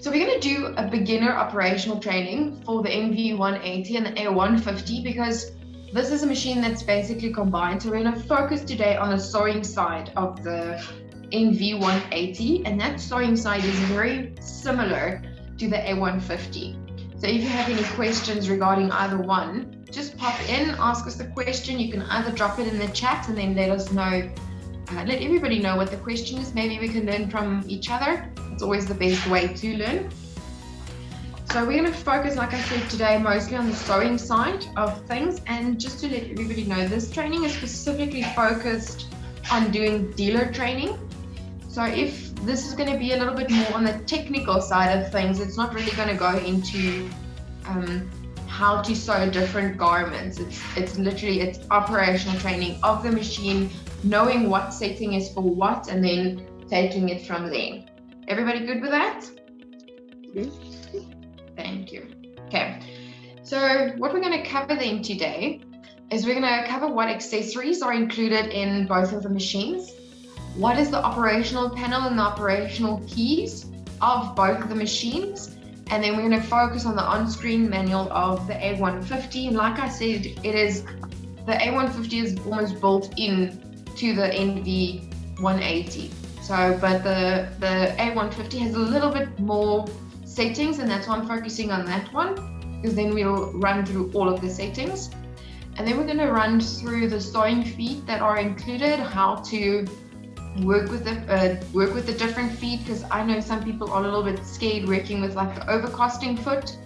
So we're going to do a beginner operational training for the NV180 and the A150 because this is a machine that's basically combined. So we're going to focus today on the sewing side of the NV180, and that sewing side is very similar to the A150. So if you have any questions regarding either one, just pop in, ask us the question. You can either drop it in the chat and then let us know, let everybody know what the question is. Maybe we can learn from each other. It's always the best way to learn. So we're going to focus, like I said today, mostly on the sewing side of things. And just to let everybody know, this training is specifically focused on doing dealer training. So if this is going to be a little bit more on the technical side of things, it's not really going to go into how to sew different garments. It's literally operational training of the machine, knowing what setting is for what, and then taking it from there. Everybody good with that? Yes. Thank you. Okay, so what we're going to cover then today is we're going to cover what accessories are included in both of the machines, what is the operational panel and the operational keys of both of the machines, and then we're going to focus on the on-screen manual of the A150. And like I said, the A150 is almost built in to the NV180. So, but the A150 has a little bit more settings, and that's why I'm focusing on that one, because then we'll run through all of the settings. And then we're going to run through the sewing feet that are included, how to work with the different feet, because I know some people are a little bit scared working with like the overcasting foot.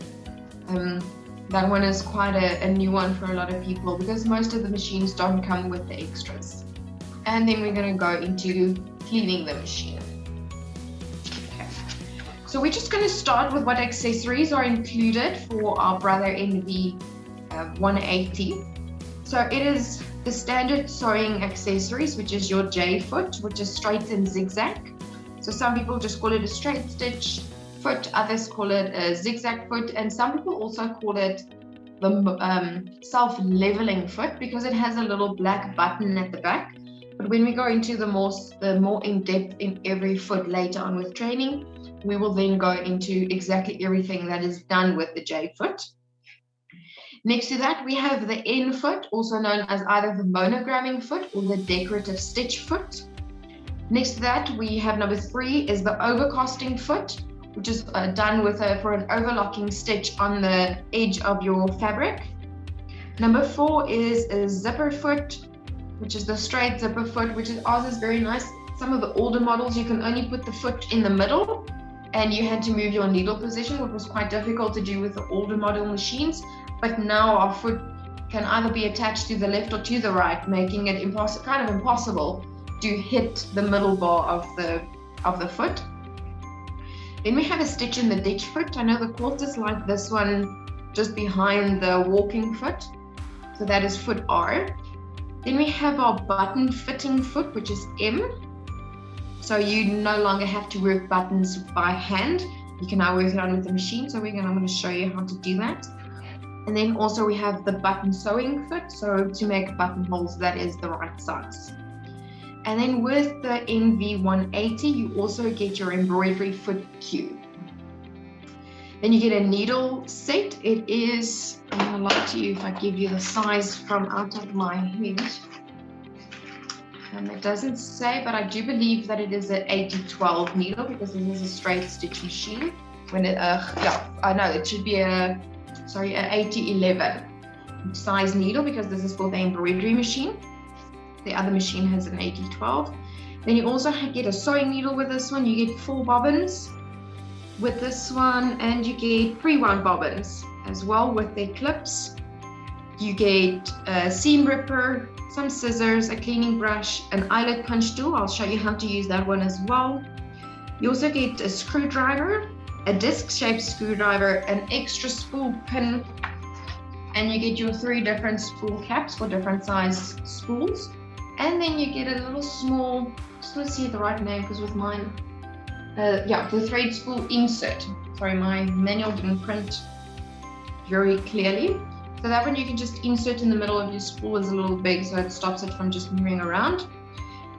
That one is quite a new one for a lot of people because most of the machines don't come with the extras. And then we're going to go into cleaning the machine. Okay. So we're just going to start with what accessories are included for our brother NV180. So it is the standard sewing accessories, which is your J foot, which is straight and zigzag. So some people just call it a straight stitch foot, others call it a zigzag foot, and some people also call it the self-leveling foot because it has a little black button at the back. But when we go into the more in-depth in every foot later on with training, we will then go into exactly everything that is done with the J foot. Next to that, we have the N foot, also known as either the monogramming foot or the decorative stitch foot. Next to that, we have number 3 is the overcasting foot, which is done for an overlocking stitch on the edge of your fabric. Number 4 is a zipper foot, which is the straight zipper foot, ours is very nice. Some of the older models, you can only put the foot in the middle and you had to move your needle position, which was quite difficult to do with the older model machines. But now our foot can either be attached to the left or to the right, making it kind of impossible to hit the middle bar of the foot. Then we have a stitch in the ditch foot. I know the quarters like this one just behind the walking foot. So that is foot R. Then we have our button fitting foot, which is M. So you no longer have to work buttons by hand. You can now work it on with the machine. So I'm going to show you how to do that. And then also we have the button sewing foot. So to make buttonholes, that is the right size. And then with the NV180, you also get your embroidery foot cube. Then you get a needle set. It is, I'm going to lie to you if I give you the size from out of my head. It doesn't say, but I do believe that it is an 80-12 needle because it is a straight stitch machine. I know it should be an 80-11 size needle because this is for the embroidery machine. The other machine has an 80-12. Then you also get a sewing needle with this one. You get 4 bobbins with this one, and you get pre-wound bobbins as well with their clips. You get a seam ripper, some scissors, a cleaning brush, an eyelet punch tool. I'll show you how to use that one as well. You also get a screwdriver, a disc-shaped screwdriver, an extra spool pin, and you get your 3 different spool caps for different size spools. And then you get a little small, just want to see the right name because with mine, the thread spool insert. Sorry, my manual didn't print very clearly. So that one you can just insert in the middle of your spool is a little big, so it stops it from just moving around.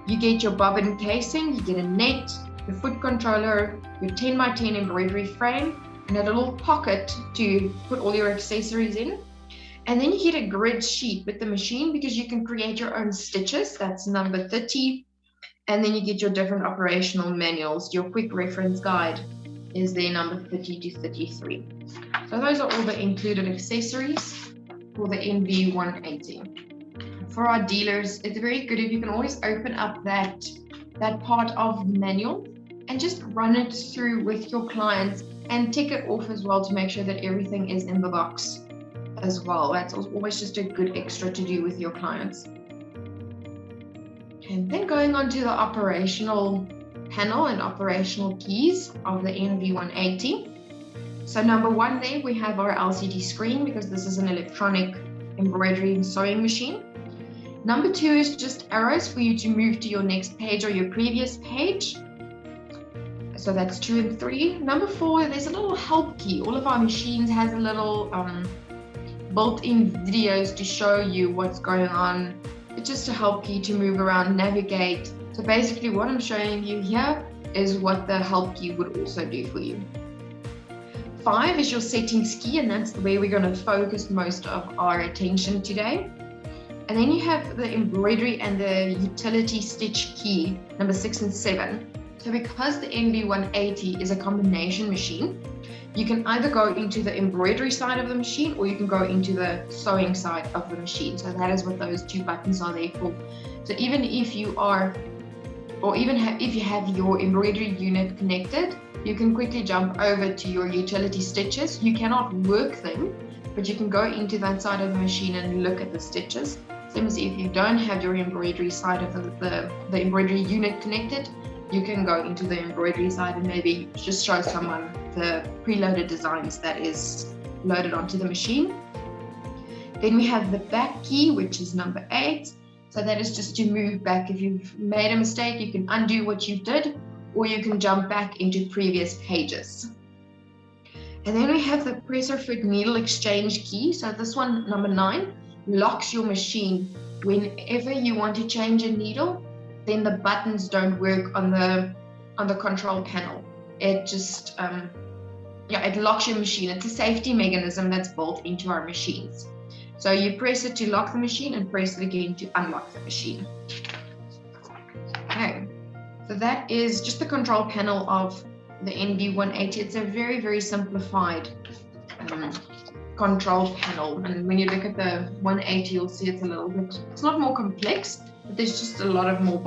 You get your bobbin casing, you get a net, your foot controller, your 10x10 embroidery frame, and a little pocket to put all your accessories in. And then you get a grid sheet with the machine because you can create your own stitches. That's number 30. And then you get your different operational manuals. Your quick reference guide is there, number 30 to 33. So those are all the included accessories for the NV180. For our dealers, it's very good if you can always open up that part of the manual and just run it through with your clients and tick it off as well to make sure that everything is in the box as well. That's always just a good extra to do with your clients. And then going on to the operational panel and operational keys of the NV180. So number one there, we have our LCD screen because this is an electronic embroidery and sewing machine. Number two is just arrows for you to move to your next page or your previous page. So that's 2 and 3. Number 4, there's a little help key. All of our machines has a little built-in videos to show you what's going on. It's just a help key to move around, navigate. So basically what I'm showing you here is what the help key would also do for you. 5 is your settings key, and that's where we're going to focus most of our attention today. And then you have the embroidery and the utility stitch key, number 6 and 7. So because the NV180 is a combination machine, you can either go into the embroidery side of the machine or you can go into the sewing side of the machine. So that is what those 2 buttons are there for. So even if you are, or even if you have your embroidery unit connected, you can quickly jump over to your utility stitches. You cannot work them, but you can go into that side of the machine and look at the stitches. Same as if you don't have your embroidery side of the embroidery unit connected, you can go into the embroidery side and maybe just show someone the preloaded designs that is loaded onto the machine. Then we have the back key, which is number 8. So that is just to move back. If you've made a mistake, you can undo what you did, or you can jump back into previous pages. And then we have the presser foot needle exchange key. So this one, number 9, locks your machine. Whenever you want to change a needle, then the buttons don't work on the control panel. It just it locks your machine. It's a safety mechanism that's built into our machines. So you press it to lock the machine and press it again to unlock the machine. Okay, so that is just the control panel of the NV180. It's a very, very simplified control panel. And when you look at the 180, you'll see it's a little bit, it's not more complex, but there's just a lot of more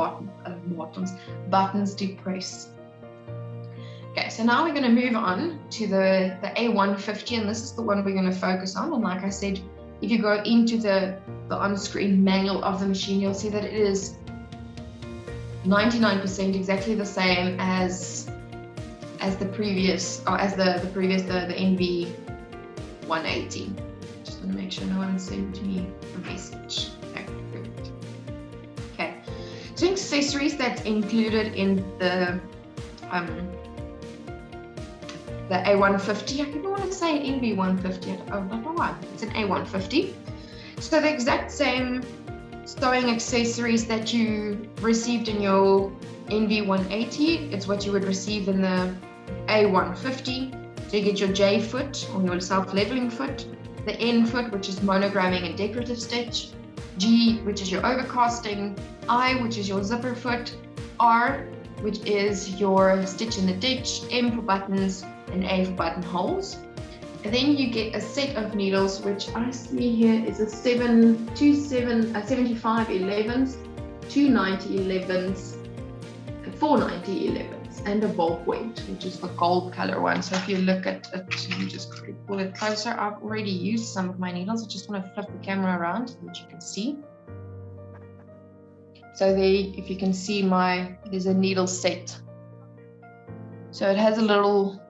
buttons to press. Okay, so now we're going to move on to the A150, and this is the one we're going to focus on. And like I said, if you go into the on-screen manual of the machine, you'll see that it is 99% exactly the same as the previous, or as the NV180. Just want to make sure no one sent me a message. Okay, perfect. Okay, so accessories that's included in the A150. I don't want to say NV150. Oh, not the one. It's an A150. So the exact same sewing accessories that you received in your NV180, it's what you would receive in the A150. So you get your J foot, or your self-leveling foot, the N foot, which is monogramming and decorative stitch, G, which is your overcasting, I, which is your zipper foot, R, which is your stitch in the ditch, M for buttons, and A for buttonholes. And then you get a set of needles, which I see here is a 75 11s, 290 11s, 490 11s, and a ballpoint, which is the gold color one. So if you look at it, you just pull it closer. I've already used some of my needles. I just want to flip the camera around so that you can see. So there, if you can see there's a needle set. So it has a little,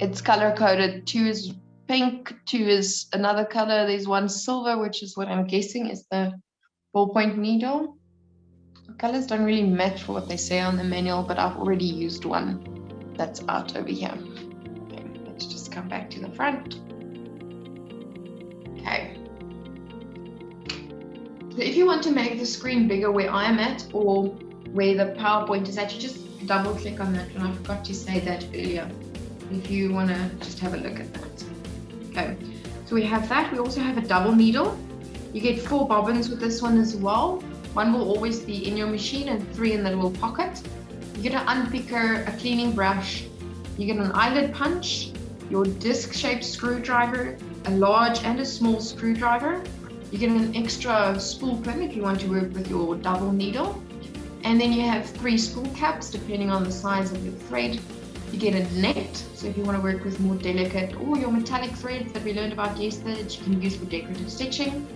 it's color coded. 2 is pink, 2 is another color. There's one silver, which is what I'm guessing is the ballpoint needle. The colors don't really match for what they say on the manual, but I've already used one that's out over here. Okay, let's just come back to the front. Okay. So if you want to make the screen bigger where I am at, or where the PowerPoint is at, you just double click on that one. I forgot to say that earlier. If you want to just have a look at that. Okay, so we have that. We also have a double needle. You get 4 bobbins with this one as well. 1 will always be in your machine and 3 in the little pocket. You get an unpicker, a cleaning brush, you get an eyelet punch, your disc-shaped screwdriver, a large and a small screwdriver. You get an extra spool pin if you want to work with your double needle. And then you have 3 spool caps depending on the size of your thread. You get a net, so if you want to work with more delicate or your metallic threads that we learned about yesterday that you can use for decorative stitching.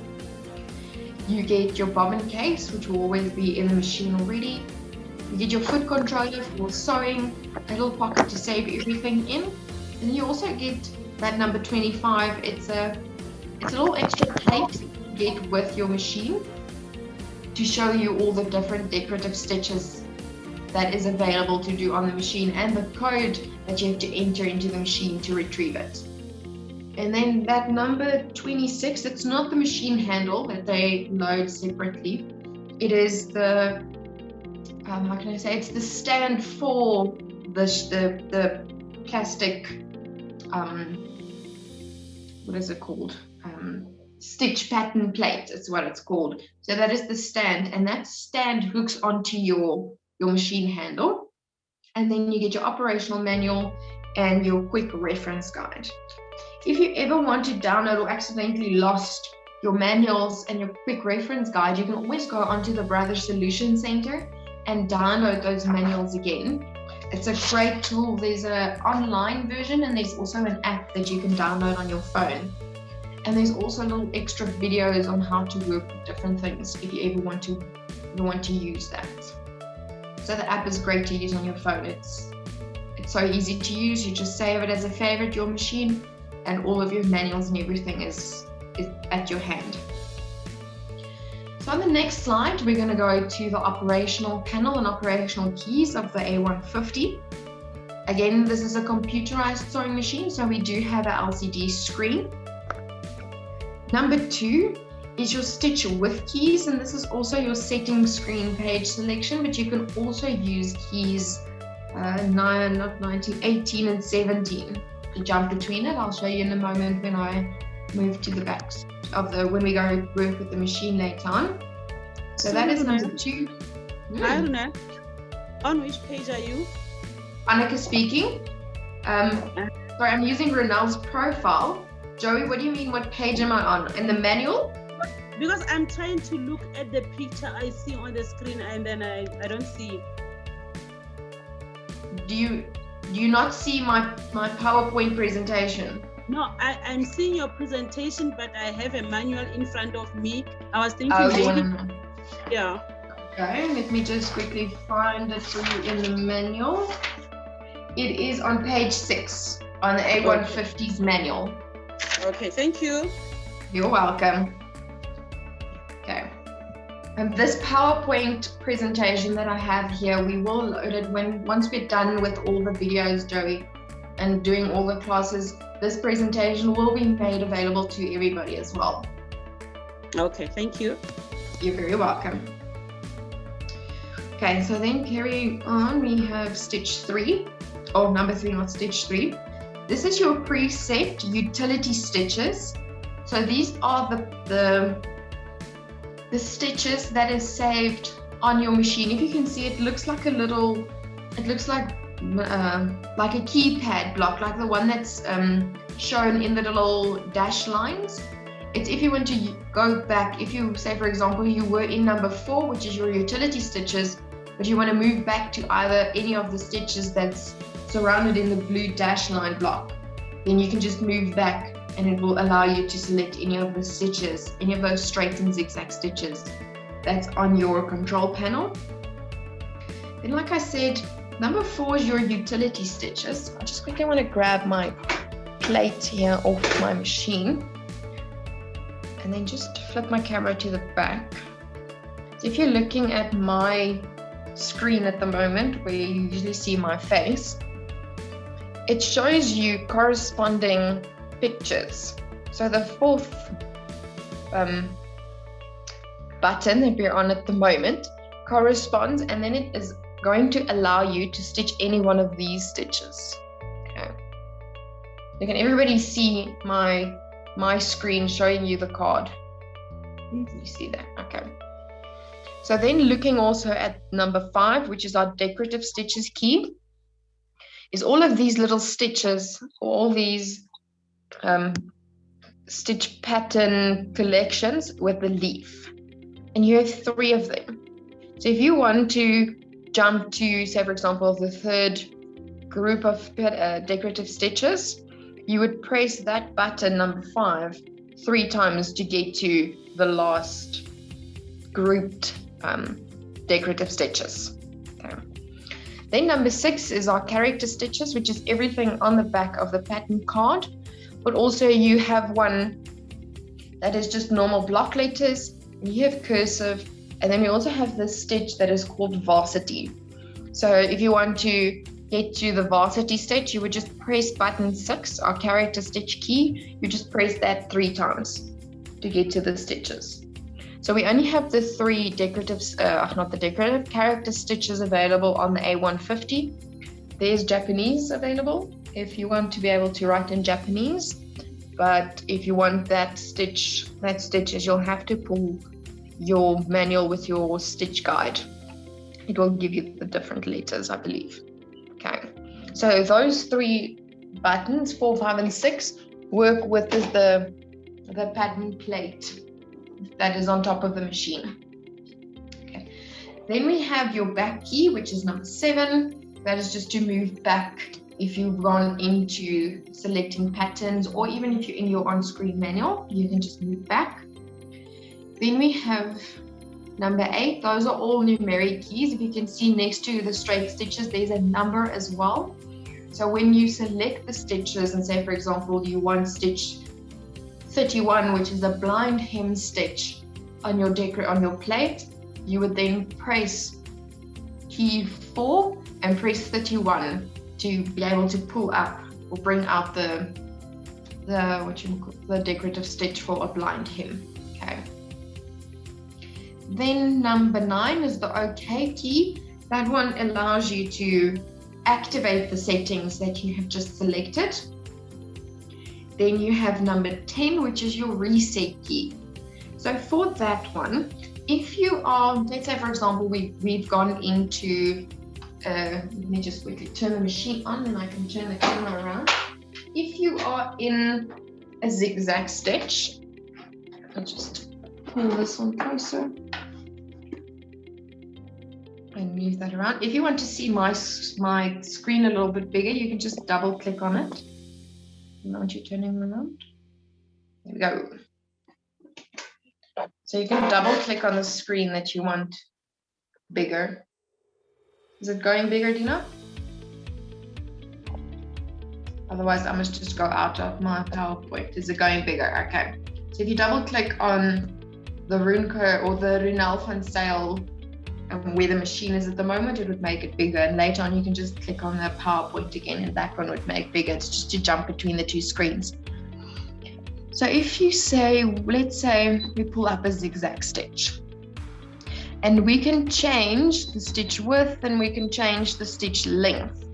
You get your bobbin case, which will always be in the machine already. You get your foot controller for sewing, a little pocket to save everything in. And then you also get that number 25. It's a little extra plate you get with your machine to show you all the different decorative stitches that is available to do on the machine and the code that you have to enter into the machine to retrieve it. And then that number 26, it's not the machine handle that they load separately. It is the, how can I say, it's the stand for the plastic, what is it called? Stitch pattern plate, it's what it's called. So that is the stand, and that stand hooks onto your machine handle. And then you get your operational manual and your quick reference guide. If you ever want to download or accidentally lost your manuals and your quick reference guide, you can always go onto the Brothers Solution Center and download those manuals again. It's a great tool. There's an online version and there's also an app that you can download on your phone. And there's also little extra videos on how to work with different things if you ever want to use that. So the app is great to use on your phone. It's so easy to use. You just save it as a favorite, your machine, and all of your manuals and everything is at your hand. So on the next slide, we're going to go to the operational panel and operational keys of the A150. Again, this is a computerized sewing machine, so we do have an LCD screen. Number 2 is your stitch width keys, and this is also your setting screen page selection, but you can also use keys 18 and 17 to jump between it. I'll show you in a moment when I move to the back of when we go work with the machine later on. So that is number 2. Aruna, on which page are you? Annika speaking. Sorry, I'm using Ronald's profile. Joey, what do you mean? What page am I on? In the manual? Because I'm trying to look at the picture I see on the screen and then I don't see it. Do you not see my PowerPoint presentation? No, I'm seeing your presentation, but I have a manual in front of me. I was thinking yeah. Okay, let me just quickly find it for you in the manual. It is on page 6 on the A150's manual. Okay, thank you. You're welcome. Okay. And this PowerPoint presentation that I have here, we will load it once we're done with all the videos, Joey, and doing all the classes. This presentation will be made available to everybody as well. Okay, thank you. You're very welcome. Okay, so then carrying on, we have stitch 3, or number 3, not stitch 3. This is your preset utility stitches. So these are the stitches that is saved on your machine. If you can see, it looks like like a keypad block, like the one that's shown in the little dash lines. It's if you want to go back, if you say, for example, you were in number 4, which is your utility stitches, but you want to move back to either any of the stitches that's surrounded in the blue dash line block, then you can just move back and it will allow you to select any of the stitches, any of those straight and zigzag stitches that's on your control panel. Then, like I said, number 4 is your utility stitches. I just quickly want to grab my plate here off my machine and then just flip my camera to the back. So if you're looking at my screen at the moment, where you usually see my face, it shows you corresponding pictures. So the 4th button that we're on at the moment corresponds, and then it is going to allow you to stitch any one of these stitches. Okay. So can everybody see my screen showing you the card? You see that? Okay. So then looking also at number 5, which is our decorative stitches key, is all of these little stitches, all these stitch pattern collections with the leaf. And you have 3 of them. So if you want to jump to, say, for example, the 3rd group of decorative stitches, you would press that button, number 5, 3 times to get to the last grouped decorative stitches. Okay. Then number 6 is our character stitches, which is everything on the back of the pattern card, but also you have one that is just normal block letters, and you have cursive, and then we also have this stitch that is called varsity. So if you want to get to the varsity stitch, you would just press button 6, our character stitch key. You just press that 3 times to get to the stitches. So we only have the 3 decorative, character stitches available on the A150. There's Japanese available if you want to be able to write in Japanese. But if you want that stitches, you'll have to pull your manual with your stitch guide. It will give you the different letters, I believe. Okay, so those 3 buttons, 4, 5, and 6, work with the pattern plate that is on top of the machine. Okay, then we have your back key, which is number 7. That is just to move back if you've gone into selecting patterns, or even if you're in your on-screen manual, you can just move back. Then we have number 8. Those are all numeric keys. If you can see next to the straight stitches, there's a number as well. So when you select the stitches and say, for example, you want stitch 31, which is a blind hem stitch on your plate, you would then press key 4 and press 31 to be able to pull up or bring out the decorative stitch for a blind hem. Okay. Then number 9 is the OK key. That one allows you to activate the settings that you have just selected. Then you have number 10, which is your reset key. So for that one, if you are, let's say for example, we've gone into, let me just quickly turn the machine on and I can turn the camera around. If you are in a zigzag stitch, I'll just pull this one closer and move that around. If you want to see my screen a little bit bigger, you can just double click on it. And aren't you turning around? There we go. So you can double click on the screen that you want bigger. Is it going bigger, Dina? Otherwise, I must just go out of my PowerPoint. Is it going bigger? Okay. So if you double click on the Runco or the Runel van Sale where the machine is at the moment, it would make it bigger. And later on, you can just click on the PowerPoint again and that one would make bigger. It's just to jump between the 2 screens. So if you say, let's say we pull up a zigzag stitch and we can change the stitch width and we can change the stitch length.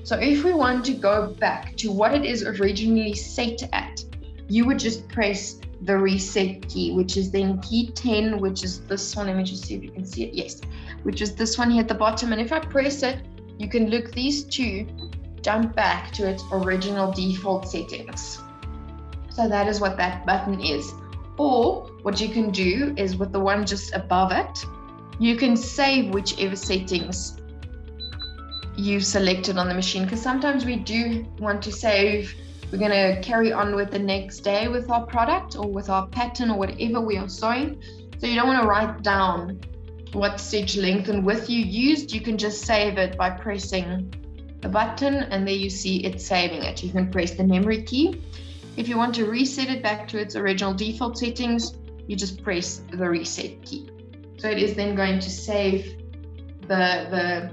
So if we want to go back to what it is originally set at, you would just press the reset key, which is then key 10, which is this one. Let me just see if you can see it. Yes, which is this one here at the bottom. And if I press it, you can look, these 2 jump back to its original default settings. So that is what that button is. Or what you can do is with the one just above it, you can save whichever settings you selected on the machine, because sometimes we do want to save. We're going to carry on with the next day with our product or with our pattern or whatever we are sewing. So you don't want to write down what stitch length and width you used. You can just save it by pressing the button and there you see it saving it. You can press the memory key. If you want to reset it back to its original default settings, you just press the reset key. So it is then going to save the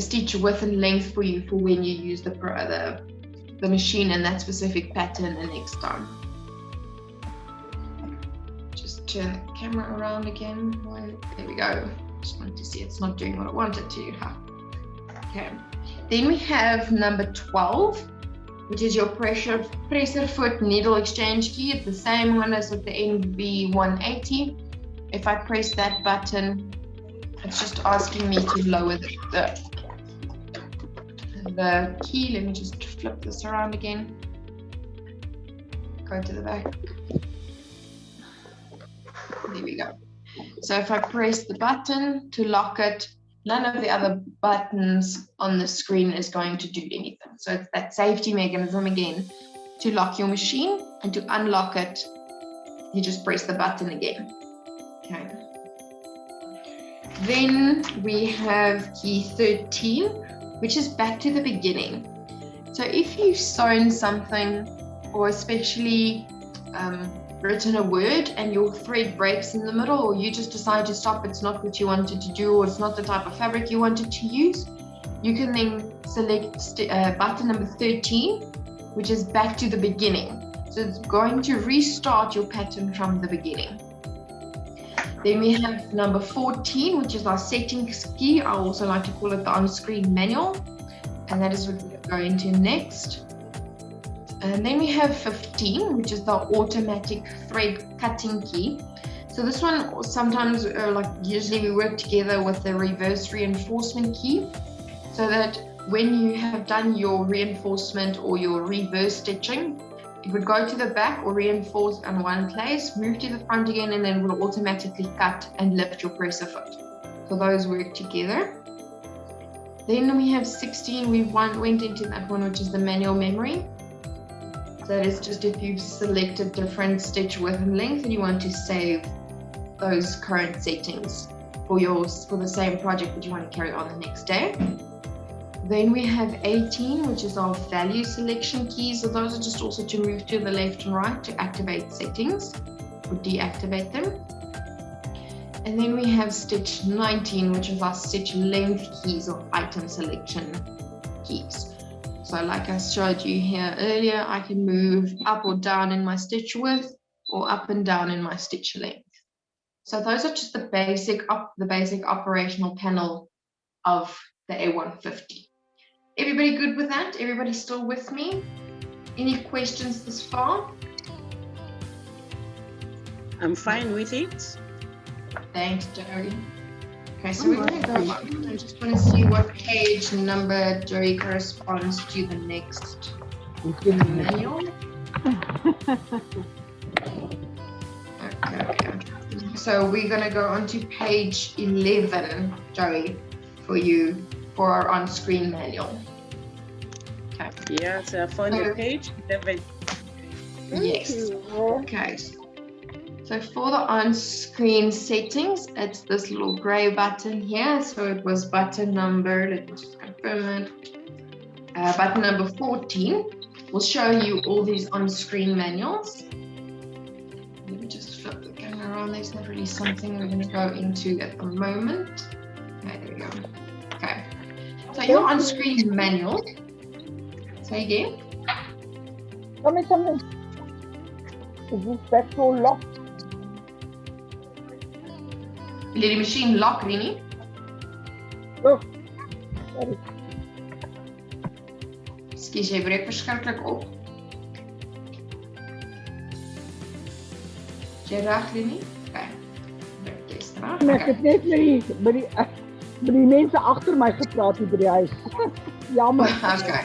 stitch width and length for you for when you use the machine and that specific pattern the next time. Just turn the camera around again. There we go. Just want to see it's not doing what I want it to. Okay. Then we have number 12, which is your presser foot needle exchange key. It's the same one as with the NV180. If I press that button, it's just asking me to lower the key. Let me just flip this around again. Go to the back. There we go. So if I press the button to lock it, none of the other buttons on the screen is going to do anything. So it's that safety mechanism again. To lock your machine and to unlock it, you just press the button again. Okay. Then we have key 13, which is back to the beginning. So if you've sewn something, or especially written a word and your thread breaks in the middle, or you just decide to stop, it's not what you wanted to do, or it's not the type of fabric you wanted to use, you can then select button number 13, which is back to the beginning. So it's going to restart your pattern from the beginning. Then we have number 14, which is our settings key. I also like to call it the Onscreen Manual, and that is what we're going to next. And then we have 15, which is the automatic thread cutting key. So this one sometimes, usually we work together with the reverse reinforcement key, so that when you have done your reinforcement or your reverse stitching, it would go to the back or reinforce on one place, move to the front again, and then it will automatically cut and lift your presser foot. So those work together. Then we have 16, we went into that one, which is the manual memory. That is just if you've selected different stitch width and length and you want to save those current settings for the same project that you want to carry on the next day. Then we have 18, which is our value selection keys. So those are just also to move to the left and right to activate settings or deactivate them. And then we have stitch 19, which is our stitch length keys or item selection keys. So like I showed you here earlier, I can move up or down in my stitch width or up and down in my stitch length. So those are just the basic operational panel of the A150. Everybody good with that? Everybody still with me? Any questions this far? I'm fine with it. Thanks, Joey. Okay, so we're going to go on. I just want to see what page number Joey corresponds to the next manual. Okay. So we're going to go on to page 11, Joey, for our on-screen manual. Okay. Yeah, so I found the page 11. Yes. Okay. So for the on-screen settings, it's this little gray button here. So it was button number, let me just confirm it. Button number 14 will show you all these on-screen manuals. Let me just flip the camera around. There's not really something we're going to go into at the moment. Okay, there we go. Okay. So your on-screen manual. Say again. Tell me something. Is this back door locked? Wil jy die machine lock, Rini? Oh, sorry. Skus, jy breek verskriklik op. Is jy reg, Rini? Okay. Druk jy straat. Ek het net met die mense agter my gepraat hier by die huis. Jammer. Okay.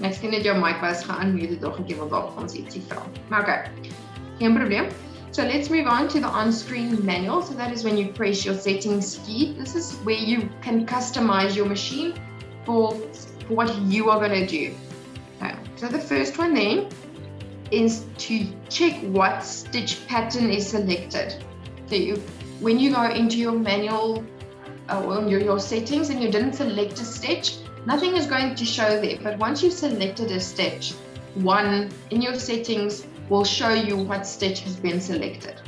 Miskien het jou mic was geunmute tog ek wil dalk ons ietsie vra. Maar okay. Geen probleem. So let's move on to the on-screen manual. So that is when you press your settings key. This is where you can customize your machine for what you are going to do. Okay. So the first one then is to check what stitch pattern is selected. So when you go into your manual or your settings and you didn't select a stitch, nothing is going to show there. But once you've selected a stitch, one in your settings will show you what stitch has been selected.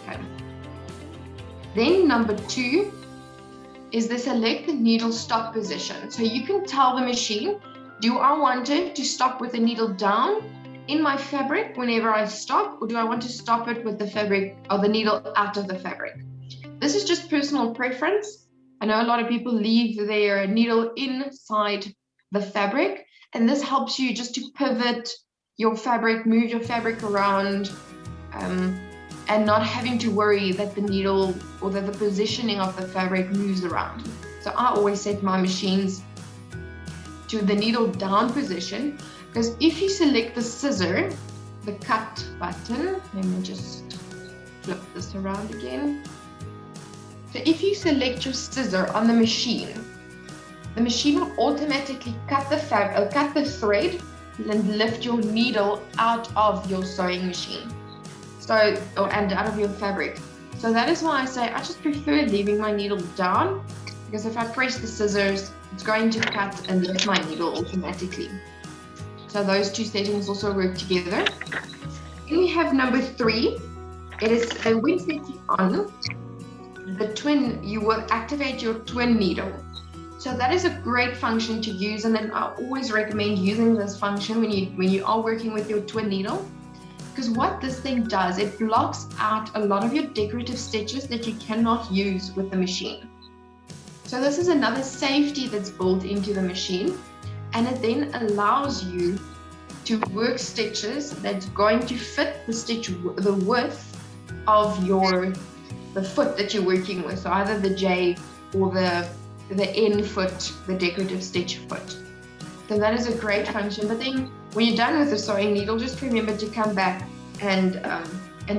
Okay. Then number 2 is the select the needle stop position. So you can tell the machine, do I want it to stop with the needle down in my fabric whenever I stop, or do I want to stop it with the fabric or the needle out of the fabric? This is just personal preference. I know a lot of people leave their needle inside the fabric, and this helps you just to pivot your fabric, move your fabric around, and not having to worry that the needle or that the positioning of the fabric moves around. So I always set my machines to the needle down position, because if you select the scissor, the cut button, let me just flip this around again. So if you select your scissor on the machine will automatically cut the cut the thread and lift your needle out of your sewing machine. And out of your fabric. So that is why I say I just prefer leaving my needle down, because if I press the scissors, it's going to cut and lift my needle automatically. So those two settings also work together. Then we have number 3. It is when setting on the twin, you will activate your twin needle. So that is a great function to use, and then I always recommend using this function when you are working with your twin needle. Because what this thing does, it blocks out a lot of your decorative stitches that you cannot use with the machine. So this is another safety that's built into the machine, and it then allows you to work stitches that's going to fit the width of the foot that you're working with. So either the J or the N foot, the decorative stitch foot. So that is a great function. But then when you're done with the sewing needle, just remember to come back and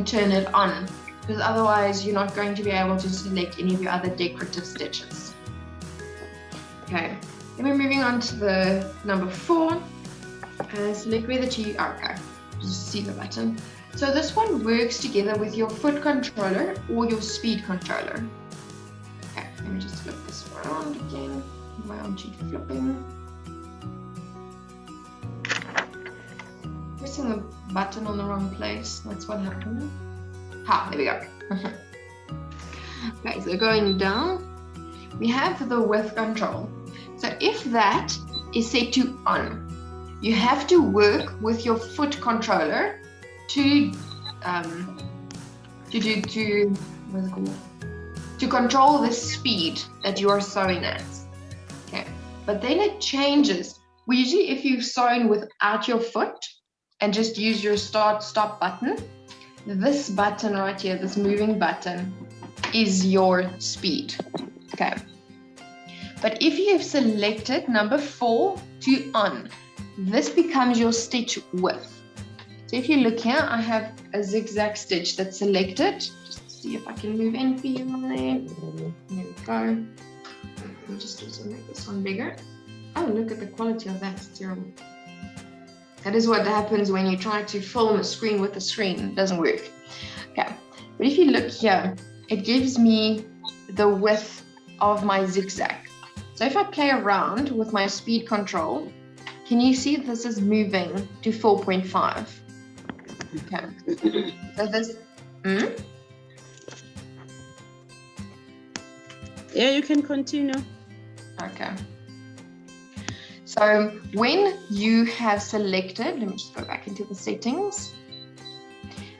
turn it on, because otherwise you're not going to be able to select any of your other decorative stitches. Okay, then we're moving on to the number 4. Select whether to use, okay, just see the button. So this one works together with your foot controller or your speed controller. Okay, let me just flip this around again. Why aren't you flipping? Pressing the button on the wrong place. That's what happened. There we go. Okay, so going down, we have the width control. So if that is set to on, you have to work with your foot controller to control the speed that you are sewing at. Okay, but then it changes. Usually, if you've sewn without your foot and just use your start-stop button, this button right here, this moving button, is your speed. Okay. But if you have selected number 4 to on, this becomes your stitch width. So if you look here, I have a zigzag stitch that's selected. Just see if I can move NV on there. There we go. Let me just also make this one bigger. Oh, look at the quality of that. It's terrible. That is what happens when you try to film a screen with a screen. It doesn't work. Okay. But if you look here, it gives me the width of my zigzag. So if I play around with my speed control, can you see this is moving to 4.5? Okay. So this, Yeah, you can continue. Okay. So when you have selected, let me just go back into the settings,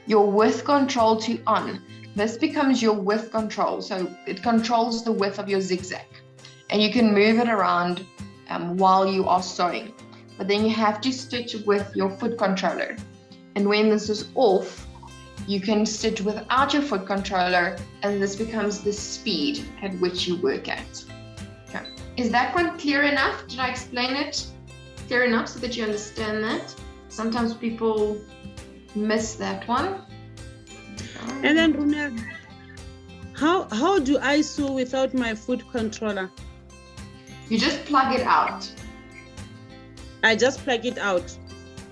your width control to on, this becomes your width control. So it controls the width of your zigzag, and you can move it around while you are sewing. But then you have to stitch with your foot controller. And when this is off, you can stitch without your foot controller, and this becomes the speed at which you work at. Okay. Is that one clear enough? Did I explain it clear enough so that you understand that? Sometimes people miss that one. And then, Runel, how do I sew without my foot controller? You just plug it out. I just plug it out.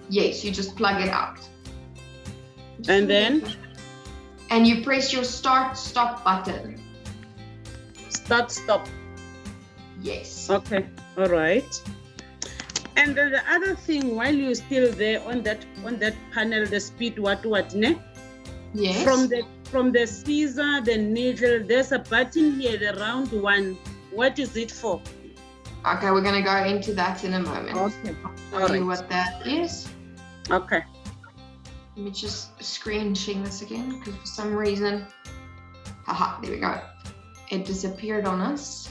Yes, you just plug it out. And then? And you press your start-stop button. Start-stop. Yes. Okay, all right. And then the other thing, while you're still there on that panel, the speed what ne? Yes. From the scissor, the needle, there's a button here, the round one. What is it for? Okay, we're gonna go into that in a moment. Okay. I'll tell you what that is. Okay. Let me just screen share this again, because for some reason, there we go. it disappeared on us.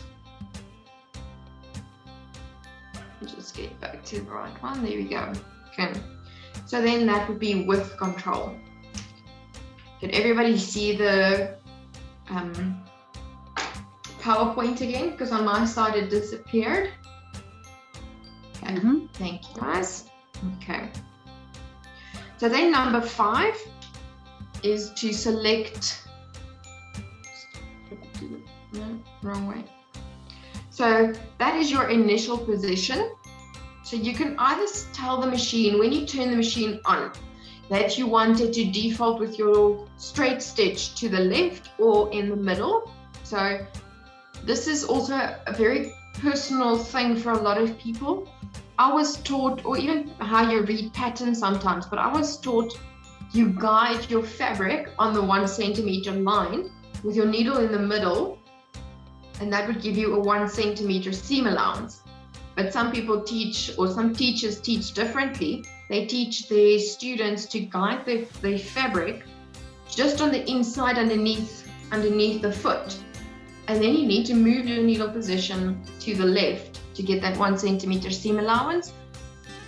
Just get back to the right one. There we go. Okay. So then that would be width control. Did everybody see the PowerPoint again? Because on my side it disappeared. Okay. Thank you guys. Okay. So then number 5 is to select. No, wrong way. So that is your initial position. So you can either tell the machine when you turn the machine on that you want it to default with your straight stitch to the left or in the middle. So this is also a very personal thing for a lot of people. I was taught, or even how you read patterns sometimes, but I was taught you guide your fabric on the 1 centimeter line with your needle in the middle, and that would give you a 1 centimeter seam allowance. But some people teach, or some teachers teach differently. They teach their students to guide their fabric just on the inside underneath the foot. And then you need to move your needle position to the left to get that 1 centimeter seam allowance.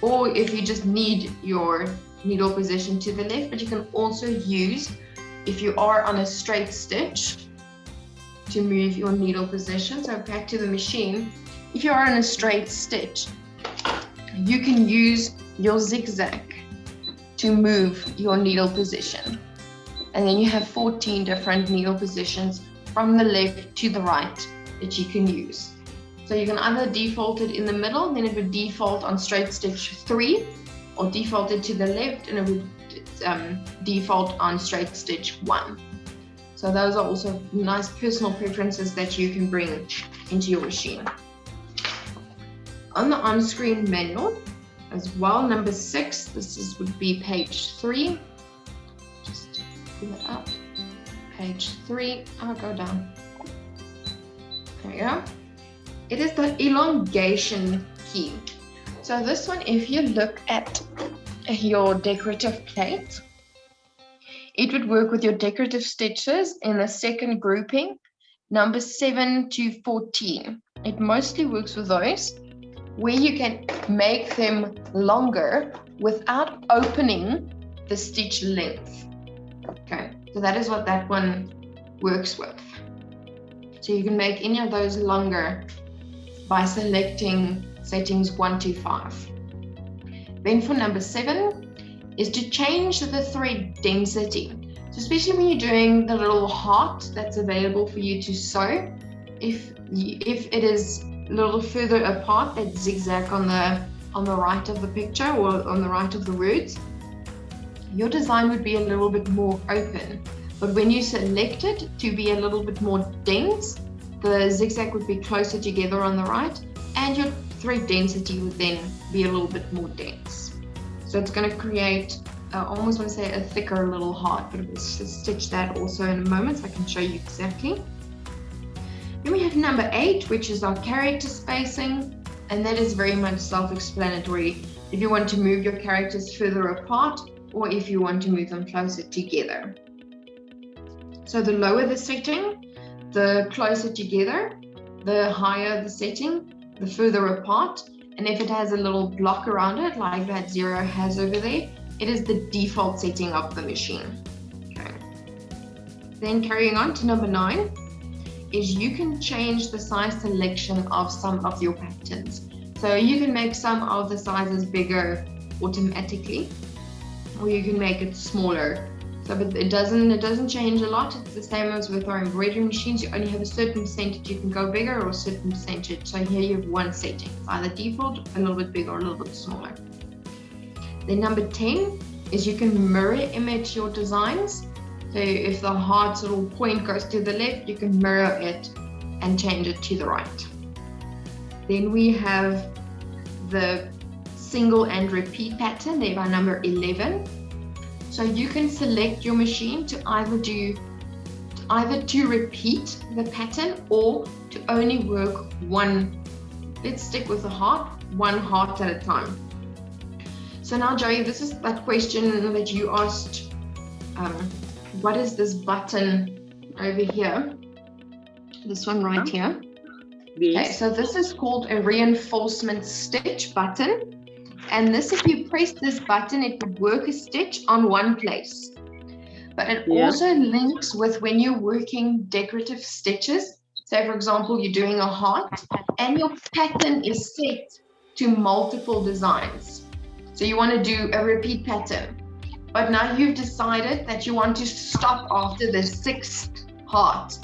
Or if you just need your needle position to the left, but you can also use, if you are on a straight stitch, to move your needle position. So back to the machine. If you are on a straight stitch, you can use your zigzag to move your needle position. And then you have 14 different needle positions from the left to the right that you can use. So you can either default it in the middle, then it would default on straight stitch 3, or default it to the left and it would default on straight stitch 1. So those are also nice personal preferences that you can bring into your machine. On the Onscreen Manual as well, number 6, this would be page 3. Just pull it up. Page 3, I'll go down. There we go. It is the elongation key. So this one, if you look at your decorative plate, it would work with your decorative stitches in the second grouping, number 7 to 14. It mostly works with those, where you can make them longer without opening the stitch length. Okay, so that is what that one works with. So you can make any of those longer by selecting settings 1 to 5. Then for number 7 is to change the thread density. So especially when you're doing the little heart that's available for you to sew, if it is a little further apart, that zigzag on the right of the picture or on the right of the words, your design would be a little bit more open. But when you select it to be a little bit more dense, the zigzag would be closer together on the right, and your thread density would then be a little bit more dense. So it's going to create, I almost want to say a thicker little heart, but we'll stitch that also in a moment so I can show you exactly. Then we have number 8, which is our character spacing, and that is very much self-explanatory. If you want to move your characters further apart, or if you want to move them closer together. So the lower the setting, the closer together, the higher the setting, the further apart. And if it has a little block around it, like that 0 has over there, it is the default setting of the machine. Okay. Then carrying on to number 9, is you can change the size selection of some of your patterns. So you can make some of the sizes bigger automatically, or you can make it smaller. So, but it doesn't change a lot. It's the same as with our embroidery machines. You only have a certain percentage you can go bigger, or a certain percentage. So here you have one setting. It's either default, a little bit bigger, or a little bit smaller. Then number 10 is you can mirror image your designs. So if the heart's little point goes to the left, you can mirror it and change it to the right. Then we have the single and repeat pattern, there by number 11. So you can select your machine to either to repeat the pattern or to only work one. Let's stick with the heart, one heart at a time. So now, Joey, this is that question that you asked. What is this button over here? This one right here. Yes. Okay, so this is called a reinforcement stitch button. And this, if you press this button, it would work a stitch on one place. But it also links with when you're working decorative stitches. Say, for example, you're doing a heart and your pattern is set to multiple designs. So you want to do a repeat pattern. But now you've decided that you want to stop after the 6th heart.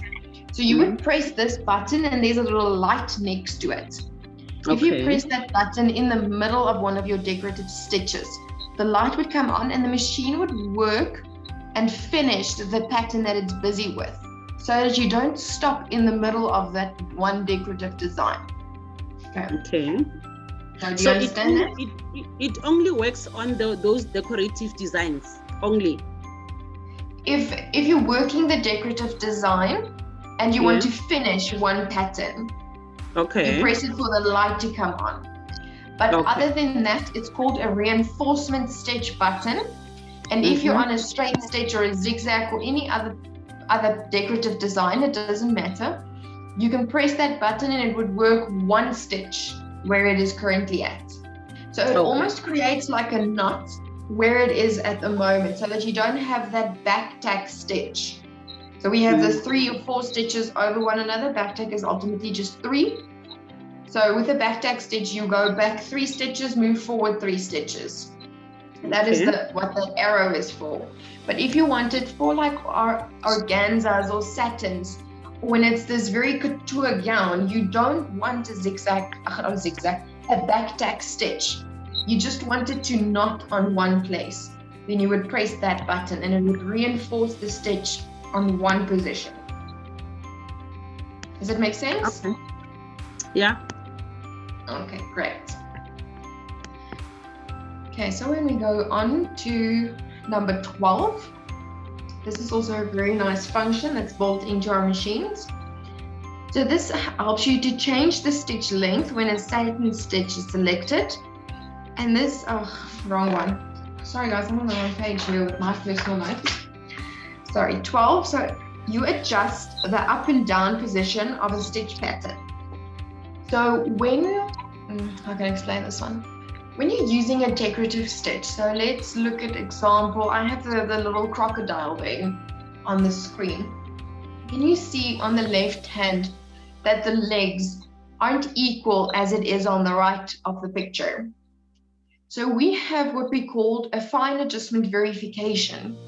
So you would press this button and there's a little light next to it. If you press that button in the middle of one of your decorative stitches, the light would come on and the machine would work and finish the pattern that it's busy with, so that you don't stop in the middle of that one decorative design. Okay. So do you understand that? It only works on those decorative designs only. If you're working the decorative design and you want to finish one pattern, you press it for the light to come on. But other than that, it's called a reinforcement stitch button. And if you're on a straight stitch or a zigzag or any other decorative design, it doesn't matter. You can press that button and it would work one stitch where it is currently at. So it almost creates like a knot where it is at the moment, so that you don't have that back tack stitch. So we have the 3 or 4 stitches over one another. Back tack is ultimately just 3. So with a back tack stitch, you go back 3 stitches, move forward 3 stitches. That is what the arrow is for. But if you want it for like our organzas or satins, when it's this very couture gown, you don't want a back tack stitch. You just want it to knot on one place. Then you would press that button and it would reinforce the stitch on one position. Does it make sense? Okay. Yeah. Okay, great. Okay, so when we go on to number 12, this is also a very nice function that's built into our machines. So this helps you to change the stitch length when a satin stitch is selected. And this, wrong one. Sorry guys, I'm on the wrong page here with my personal notes. Sorry, 12. So you adjust the up and down position of a stitch pattern. So when, how can I explain this one? When you're using a decorative stitch, so let's look at example, I have the little crocodile there on the screen. Can you see on the left hand that the legs aren't equal as it is on the right of the picture? So we have what we call a fine adjustment verification.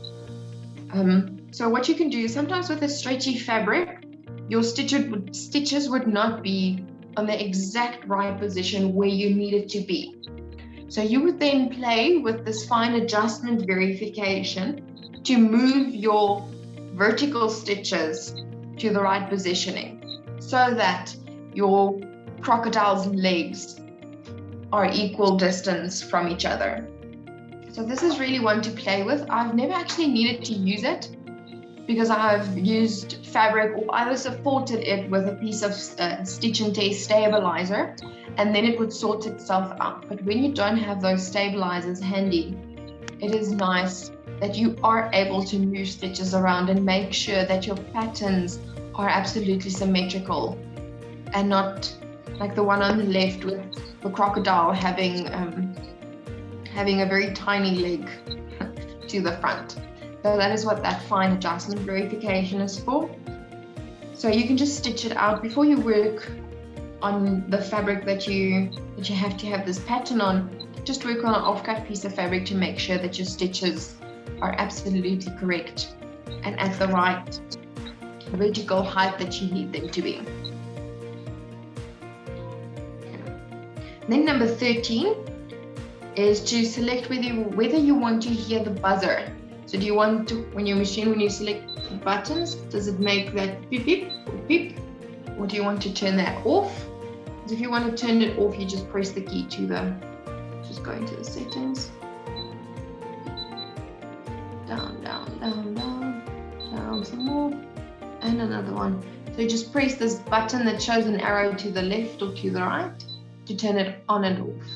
So what you can do is sometimes with a stretchy fabric, your stitches would not be on the exact right position where you need it to be. So you would then play with this fine adjustment verification to move your vertical stitches to the right positioning so that your crocodile's legs are equal distance from each other. So this is really one to play with. I've never actually needed to use it because I've used fabric or either supported it with a piece of stitch and tear stabilizer, and then it would sort itself out. But when you don't have those stabilizers handy, it is nice that you are able to move stitches around and make sure that your patterns are absolutely symmetrical and not like the one on the left with the crocodile having a very tiny leg to the front. So that is what that fine adjustment verification is for. So you can just stitch it out before you work on the fabric that you have to have this pattern on. Just work on an off-cut piece of fabric to make sure that your stitches are absolutely correct and at the right vertical height that you need them to be. Then number 13 is to select whether you want to hear the buzzer. So do you want to, when you select the buttons, does it make that beep beep beep, or do you want to turn that off? Because if you want to turn it off, you just press the key just go into the settings. Down, down, down, down, down some more, and another one. So you just press this button that shows an arrow to the left or to the right to turn it on and off.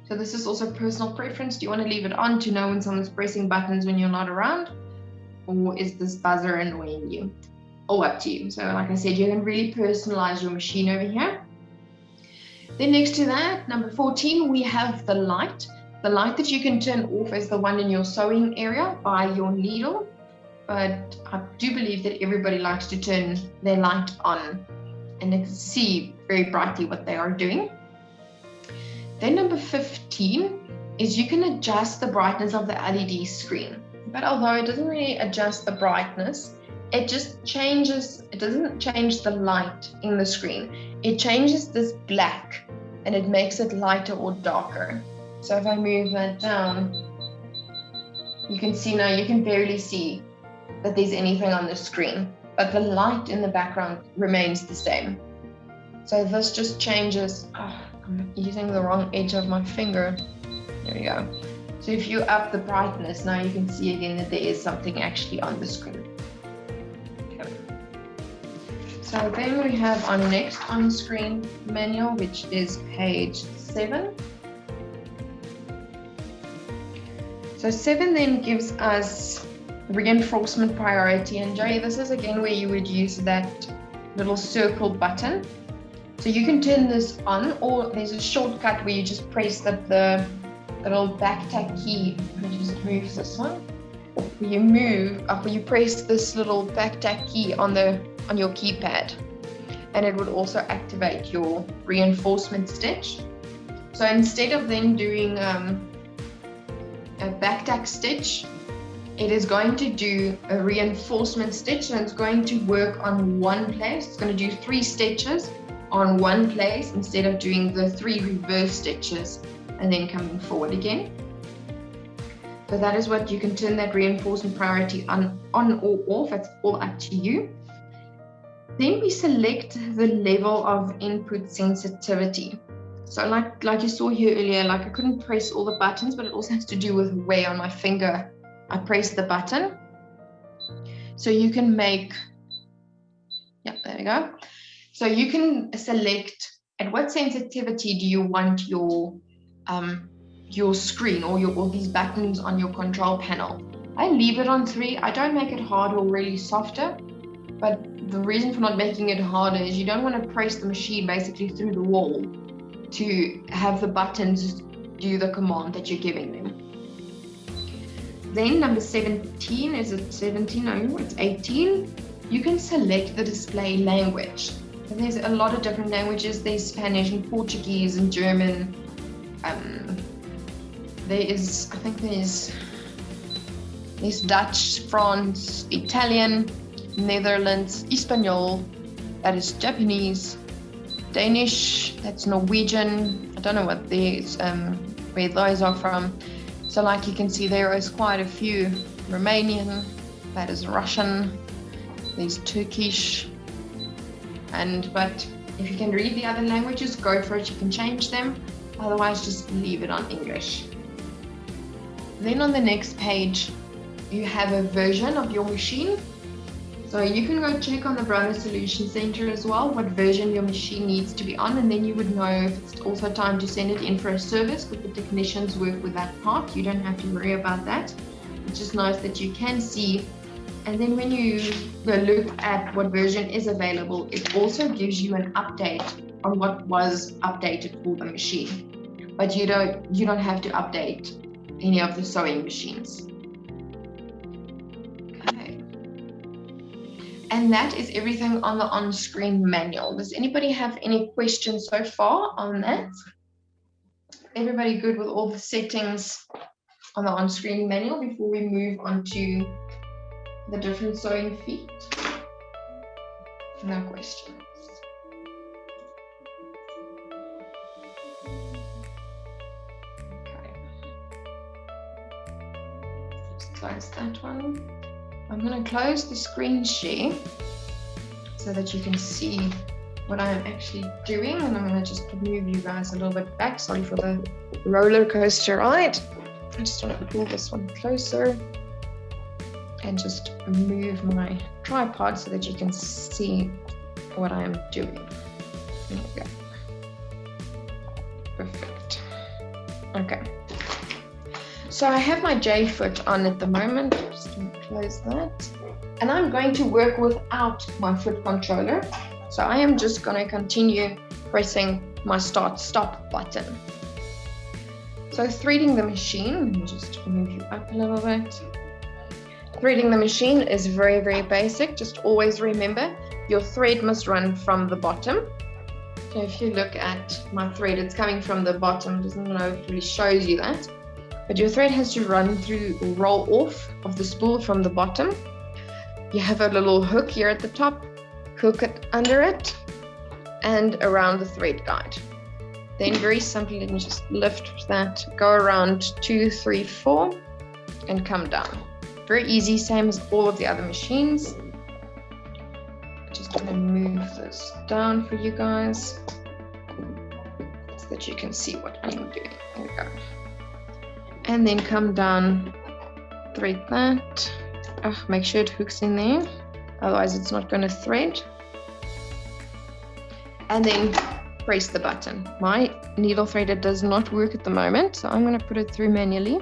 So this is also personal preference. Do you want to leave it on to know when someone's pressing buttons when you're not around? Or is this buzzer annoying you? all up to you. So like I said, you can really personalize your machine over here. Then next to that, number 14, we have the light. The light that you can turn off is the one in your sewing area by your needle. But I do believe that everybody likes to turn their light on and they can see very brightly what they are doing. Then number 15 is you can adjust the brightness of the LED screen. But although it doesn't really adjust the brightness, it just changes, it doesn't change the light in the screen. It changes this black and it makes it lighter or darker. So if I move that down, you can see now, you can barely see that there's anything on the screen, but the light in the background remains the same. So this just changes. Oh, I'm using the wrong edge of my finger. There we go. So if you up the brightness, now you can see again that there is something actually on the screen. Okay. So then we have our next on-screen manual, which is page 7. So 7 then gives us reinforcement priority, and Jay, this is again where you would use that little circle button. So you can turn this on, or there's a shortcut where you just press the little back tag key. Let me just move this one. Where you move up, where you press this little back tag key on your keypad, and it would also activate your reinforcement stitch. So instead of then doing a back tag stitch, it is going to do a reinforcement stitch, and it's going to work on one place. It's going to do 3 stitches on one place instead of doing the 3 reverse stitches and then coming forward again. So that is what you can turn that reinforcement priority on or off. It's all up to you. Then we select the level of input sensitivity. So like you saw here earlier, like I couldn't press all the buttons, but it also has to do with where on my finger I press the button. So you can make, yeah, there we go. So you can select at what sensitivity do you want your screen or all these buttons on your control panel. I leave it on 3. I don't make it hard or really softer, but the reason for not making it harder is you don't want to press the machine basically through the wall to have the buttons do the command that you're giving them. Then number 17, is it 17? No, it's 18. You can select the display language. And there's a lot of different languages. There's Spanish and Portuguese and German. There's Dutch, France, Italian, Netherlands, Espanol, that is Japanese, Danish, that's Norwegian. I don't know what these where those are from. So like you can see, there is quite a few. Romanian, that is Russian, there's Turkish, but if you can read the other languages, go for it, you can change them. Otherwise, just leave it on English. Then on the next page, you have a version of your machine. So you can go check on the Brother Solution Center as well what version your machine needs to be on, and then you would know if it's also time to send it in for a service, because the technicians work with that part. You don't have to worry about that. It's just nice that you can see. And then when you go look at what version is available, it also gives you an update on what was updated for the machine. But you don't have to update any of the sewing machines. Okay. And that is everything on the on-screen manual. Does anybody have any questions so far on that? Everybody good with all the settings on the on-screen manual before we move on to the different sewing feet? No questions. Okay. Just close that one. I'm going to close the screen share so that you can see what I'm actually doing, and I'm going to just move you guys a little bit back. Sorry for the roller coaster ride. I just want to pull this one closer and just move my tripod so that you can see what I'm doing. There we go. Perfect. Okay. So I have my J foot on at the moment. Just going to close that. And I'm going to work without my foot controller. So I am just going to continue pressing my start-stop button. So threading the machine, let me just move you up a little bit. Threading the machine is very, very basic. Just always remember your thread must run from the bottom. So if you look at my thread, it's coming from the bottom. Doesn't know if it really shows you that. But your thread has to run through, roll off of the spool from the bottom. You have a little hook here at the top, hook it under it and around the thread guide. Then very simply, let me just lift that, go around 2, 3, 4 and come down. Very easy, same as all of the other machines. Just going to move this down for you guys so that you can see what I'm doing. There we go. And then come down, thread that. Make sure it hooks in there, otherwise it's not going to thread. And then press the button. My needle threader does not work at the moment, so I'm going to put it through manually.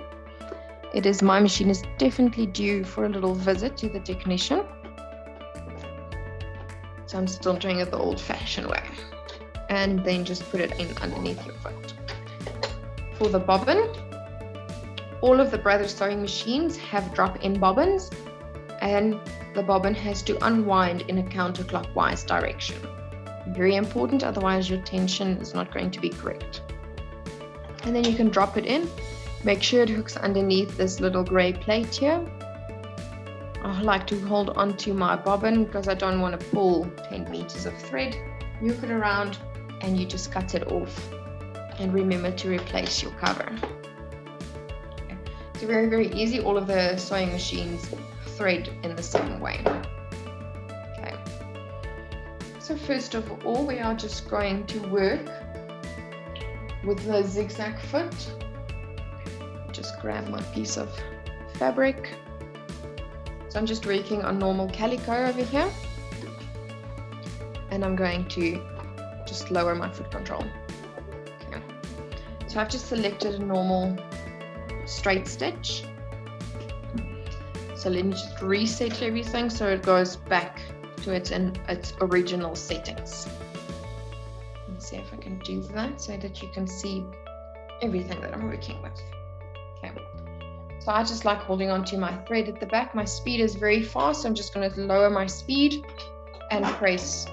My machine is definitely due for a little visit to the technician. So I'm still doing it the old-fashioned way. And then just put it in underneath your foot. For the bobbin, all of the Brothers sewing machines have drop-in bobbins, and the bobbin has to unwind in a counterclockwise direction. Very important, otherwise your tension is not going to be correct. And then you can drop it in. Make sure it hooks underneath this little gray plate here. I like to hold onto my bobbin because I don't want to pull 10 meters of thread. Hook it around and you just cut it off. And remember to replace your cover. Okay. So very, very easy. All of the sewing machines thread in the same way. Okay. So first of all, we are just going to work with the zigzag foot. Just grab my piece of fabric. So I'm just working on normal calico over here. And I'm going to just lower my foot control. Okay. So I've just selected a normal straight stitch. So let me just reset everything so it goes back to its original settings. Let me see if I can do that so that you can see everything that I'm working with. Okay. So I just like holding on to my thread at the back. My speed is very fast, so I'm just going to lower my speed and press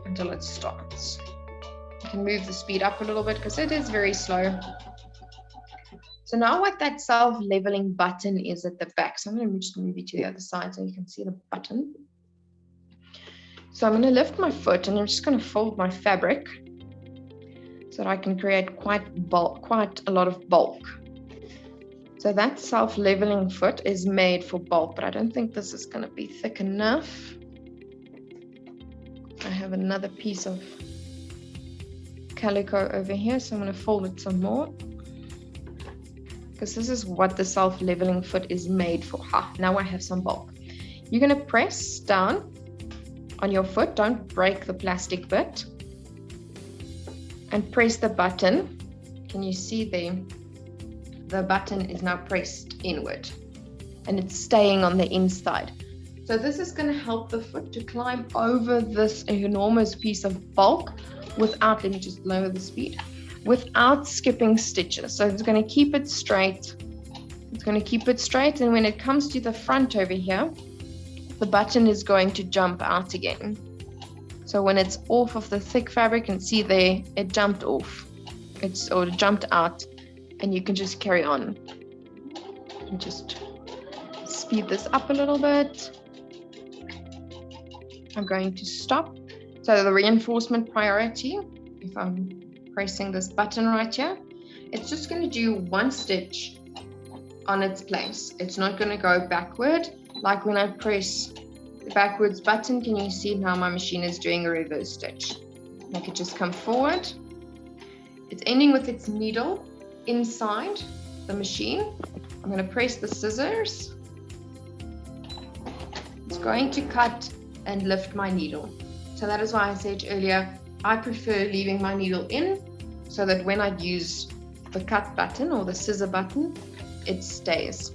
until it starts. You can move the speed up a little bit because it is very slow. So now what that self-leveling button is at the back. So I'm going to just move it to the other side so you can see the button. So I'm going to lift my foot and I'm just going to fold my fabric so that I can create quite a lot of bulk. So that self-leveling foot is made for bulk, but I don't think this is going to be thick enough. I have another piece of calico over here, so I'm going to fold it some more. Because this is what the self-leveling foot is made for. Now I have some bulk. You're going to press down on your foot. Don't break the plastic bit. And press the button. Can you see there? The button is now pressed inward. And it's staying on the inside. So this is going to help the foot to climb over this enormous piece of bulk without, let me just lower the speed, without skipping stitches. So it's going to keep it straight. It's going to keep it straight. And when it comes to the front over here, the button is going to jump out again. So when it's off of the thick fabric, and see there, it jumped off. It jumped out, and you can just carry on. And just speed this up a little bit. I'm going to stop. So the reinforcement priority, if I'm pressing this button right here, it's just going to do one stitch on its place. It's not going to go backward. Like when I press the backwards button, can you see now my machine is doing a reverse stitch? Make it just come forward. It's ending with its needle inside the machine. I'm going to press the scissors. It's going to cut and lift my needle. So that is why I said earlier, I prefer leaving my needle in so that when I use the cut button or the scissor button, it stays.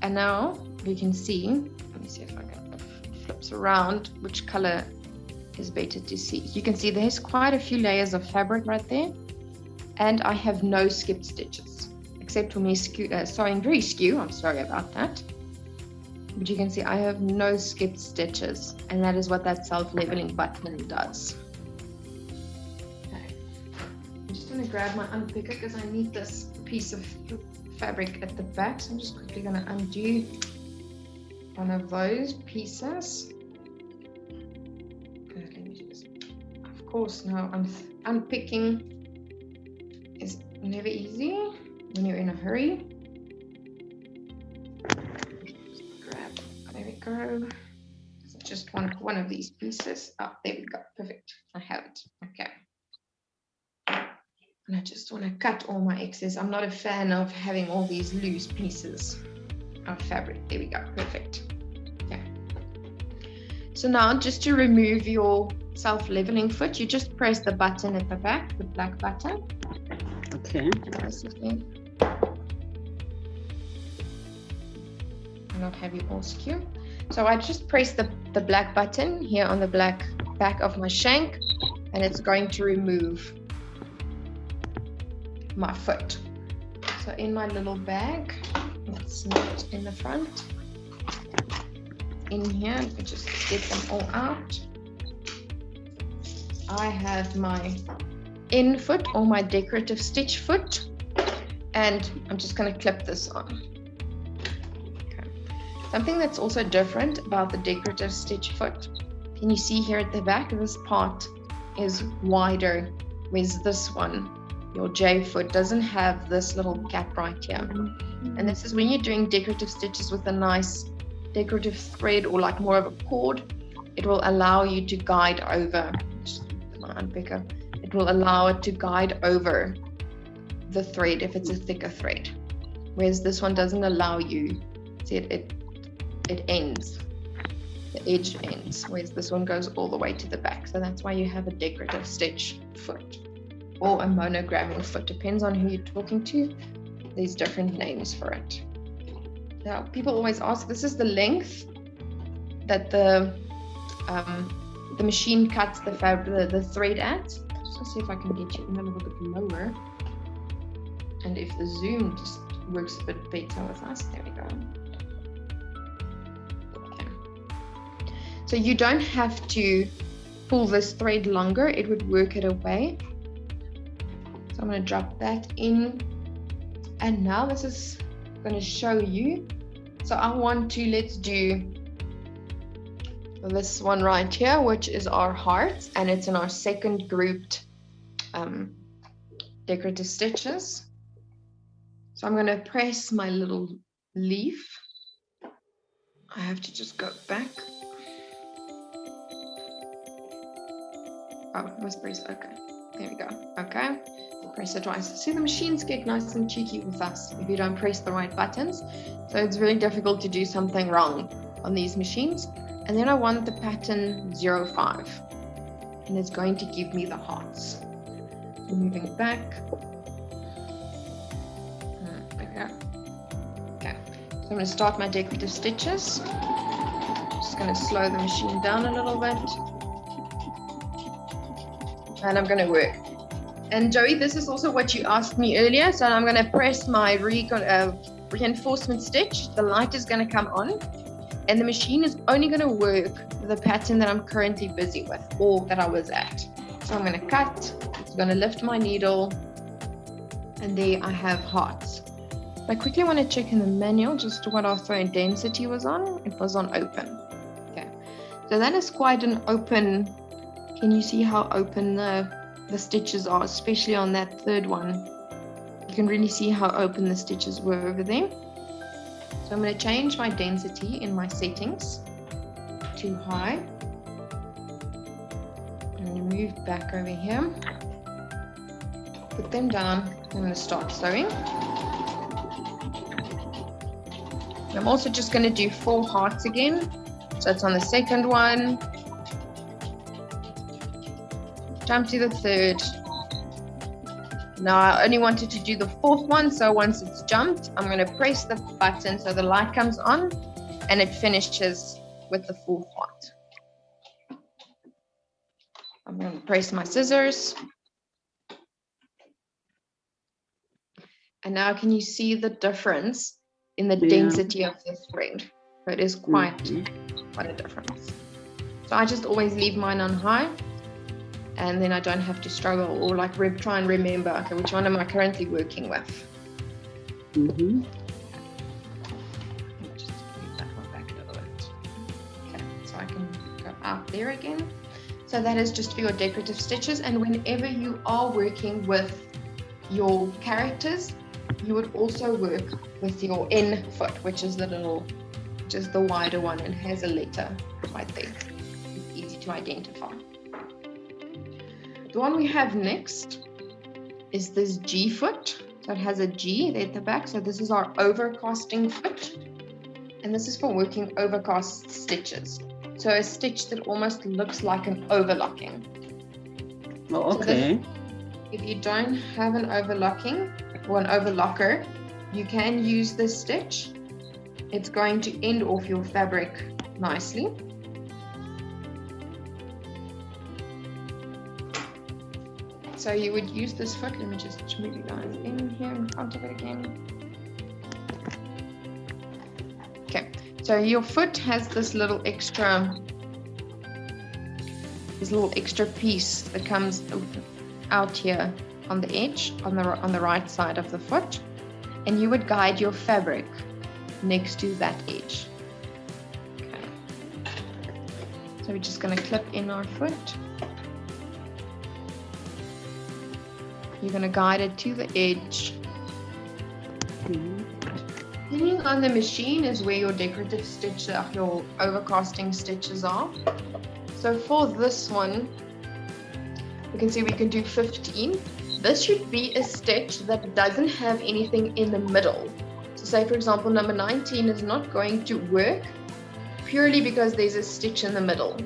And now you can see Let me see if I can flips around which color is better to see. You can see there's quite a few layers of fabric right there, and I have no skipped stitches except for me sewing very skew. I'm sorry about that, but you can see I have no skipped stitches, and that is what that self-leveling button does. Okay. I'm just going to grab my unpicker because I need this piece of fabric at the back, so I'm just quickly going to undo one of those pieces. Let me just, of course, now unpicking is never easy when you're in a hurry. Just grab, there we go. So just one of these pieces. Oh, there we go, perfect. I have it. Okay. And I just want to cut all my excess. I'm not a fan of having all these loose pieces of fabric. There we go, perfect. Okay. So now just to remove your self-leveling foot, you just press the button at the back, the black button. Okay. Basically. Not have you all skew. So I just press the black button here on the black back of my shank, and it's going to remove my foot. So in my little bag, that's not in the front, in here, I just get them all out. I have my in foot or my decorative stitch foot, and I'm just going to clip this on. Okay. Something that's also different about the decorative stitch foot, can you see here at the back, this part is wider, whereas this one, your J foot, doesn't have this little gap right here. And this is when you're doing decorative stitches with a nice decorative thread or like more of a cord, it will allow you to guide over, just my unpicker, it will allow it to guide over the thread if it's a thicker thread. Whereas this one doesn't allow you, see it ends, the edge ends, whereas this one goes all the way to the back. So that's why you have a decorative stitch foot or a monogramming foot, depends on who you're talking to. There's different names for it. Now, people always ask, this is the length that the machine cuts the fabric, the thread at. Just see if I can get you in a little bit lower, and if the zoom just works a bit better with us. There we go. Okay. So you don't have to pull this thread longer, it would work it away. So I'm going to drop that in, and now this is going to show you. So I want to, let's do this one right here, which is our heart, and it's in our second grouped decorative stitches. So I'm going to press my little leaf. I have to just go back. Oh, I must press, okay, there we go. Okay, press it twice. See, the machines get nice and cheeky with us if you don't press the right buttons. So it's really difficult to do something wrong on these machines. And then I want the pattern 05, and it's going to give me the hearts. So moving it back. Okay, so I'm going to start my decorative stitches. Just going to slow the machine down a little bit. And I'm going to work. And Joey, this is also what you asked me earlier. So I'm going to press my reinforcement stitch. The light is going to come on, and the machine is only going to work the pattern that I'm currently busy with or that I was at. So I'm going to cut, it's going to lift my needle, and there I have hearts. I quickly want to check in the manual just what our thread density was on. It was on open. Okay, so that is quite an open. Can you see how open the stitches are, especially on that third one? You can really see how open the stitches were over there. So I'm going to change my density in my settings to high. I'm going to move back over here. Put them down. I'm going to start sewing. I'm also just going to do 4 hearts again. So it's on the second one. Jump to the third. Now I only wanted to do the 4th one, so once it's jumped, I'm going to press the button so the light comes on, and it finishes with the full part. I'm going to press my scissors. And now can you see the difference in the density of the thread? So it is quite a difference. So I just always leave mine on high, and then I don't have to struggle or like try and remember, okay, which one am I currently working with? Just move that one back a little bit. Okay, so I can go out there again. So that is just for your decorative stitches, and whenever you are working with your characters, you would also work with your N foot, which is the wider one and has a letter right there. It's easy to identify. The one we have next is this G foot. So it has a G there at the back. So this is our overcasting foot. And this is for working overcast stitches. So a stitch that almost looks like an overlocking. Oh, okay. So if you don't have an overlocking or an overlocker, you can use this stitch. It's going to end off your fabric nicely. So you would use this foot. Let me just move you guys in here in front of it again. Okay, so your foot has this little extra piece that comes out here on the edge, on the right side of the foot, and you would guide your fabric next to that edge. Okay. So we're just going to clip in our foot. You're going to guide it to the edge. Depending on the machine is where your decorative stitch, your overcasting stitches are. So for this one, we can see we can do 15. This should be a stitch that doesn't have anything in the middle. So say for example, number 19 is not going to work purely because there's a stitch in the middle.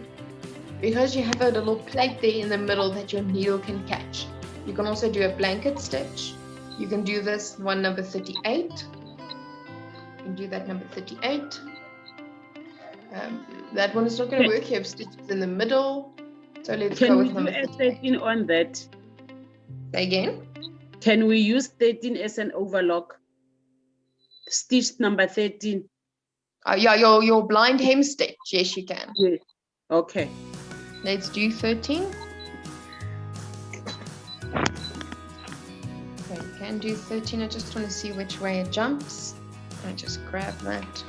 Because you have a little plate there in the middle that your needle can catch. You can also do a blanket stitch. You can do this one number 38. You can do that number 38. That one is not going to work. You have stitches in the middle. So let's go with number 38. Can we do 13 on that? Say again? Can we use 13 as an overlock? Stitch number 13. Yeah, your blind hem stitch. Yes, you can. Yes. Okay. Let's do 13. Okay, you can do 13. I just want to see which way it jumps. I just grab that.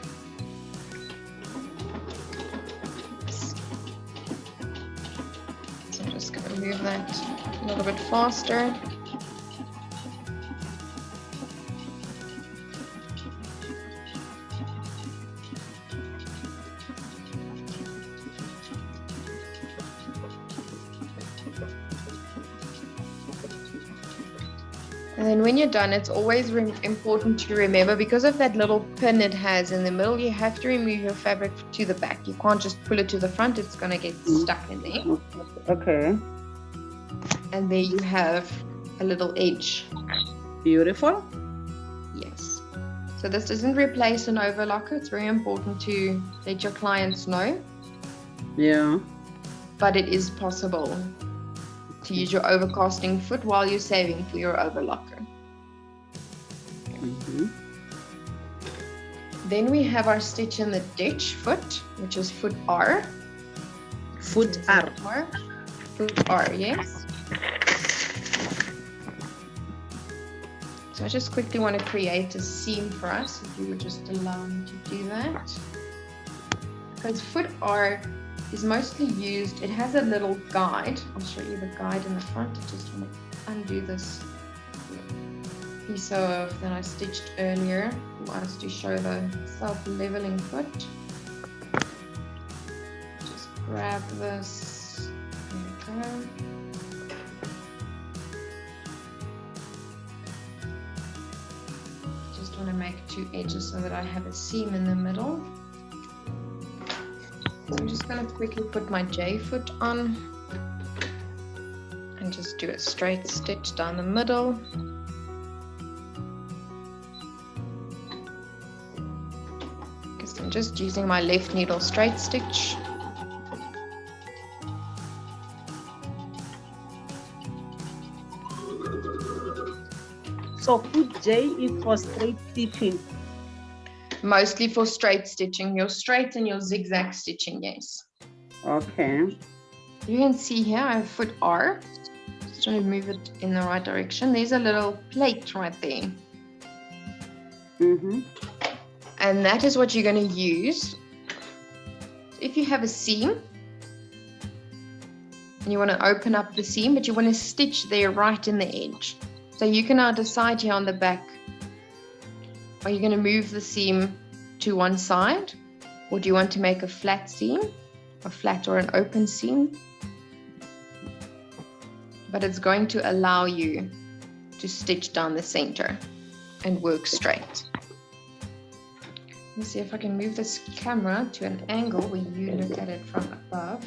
So I'm just going to move that a little bit faster. And then when you're done, it's always important to remember, because of that little pin it has in the middle, you have to remove your fabric to the back. You can't just pull it to the front, it's going to get stuck in there. Okay. And there you have a little edge. Beautiful. Yes. So this doesn't replace an overlocker. It's very important to let your clients know. Yeah. But it is possible to use your overcasting foot while you're saving for your overlocker. Then we have our stitch in the ditch foot, which is foot R. Foot R. Foot R, yes. So I just quickly want to create a seam for us, if you would just allow me to do that. Because foot R is mostly used, it has a little guide. I'll show you the guide in the front. I just want to undo this piece of that I stitched earlier. I want us to show the self-leveling foot. Just grab this. There we go. Just want to make two edges so that I have a seam in the middle. So I'm just going to quickly put my J foot on and just do a straight stitch down the middle. Because I'm just using my left needle straight stitch. So foot J is for straight stitching. Mostly for straight stitching, your straight and your zigzag stitching, yes. Okay. You can see here I have foot R. Just trying to move it in the right direction. There's a little plate right there. Mm-hmm. And that is what you're going to use. If you have a seam, and you want to open up the seam, but you want to stitch there right in the edge. So you can now decide here on the back, are you going to move the seam to one side, or do you want to make a flat seam, a flat or an open seam? But it's going to allow you to stitch down the center and work straight. Let me see if I can move this camera to an angle where you look at it from above.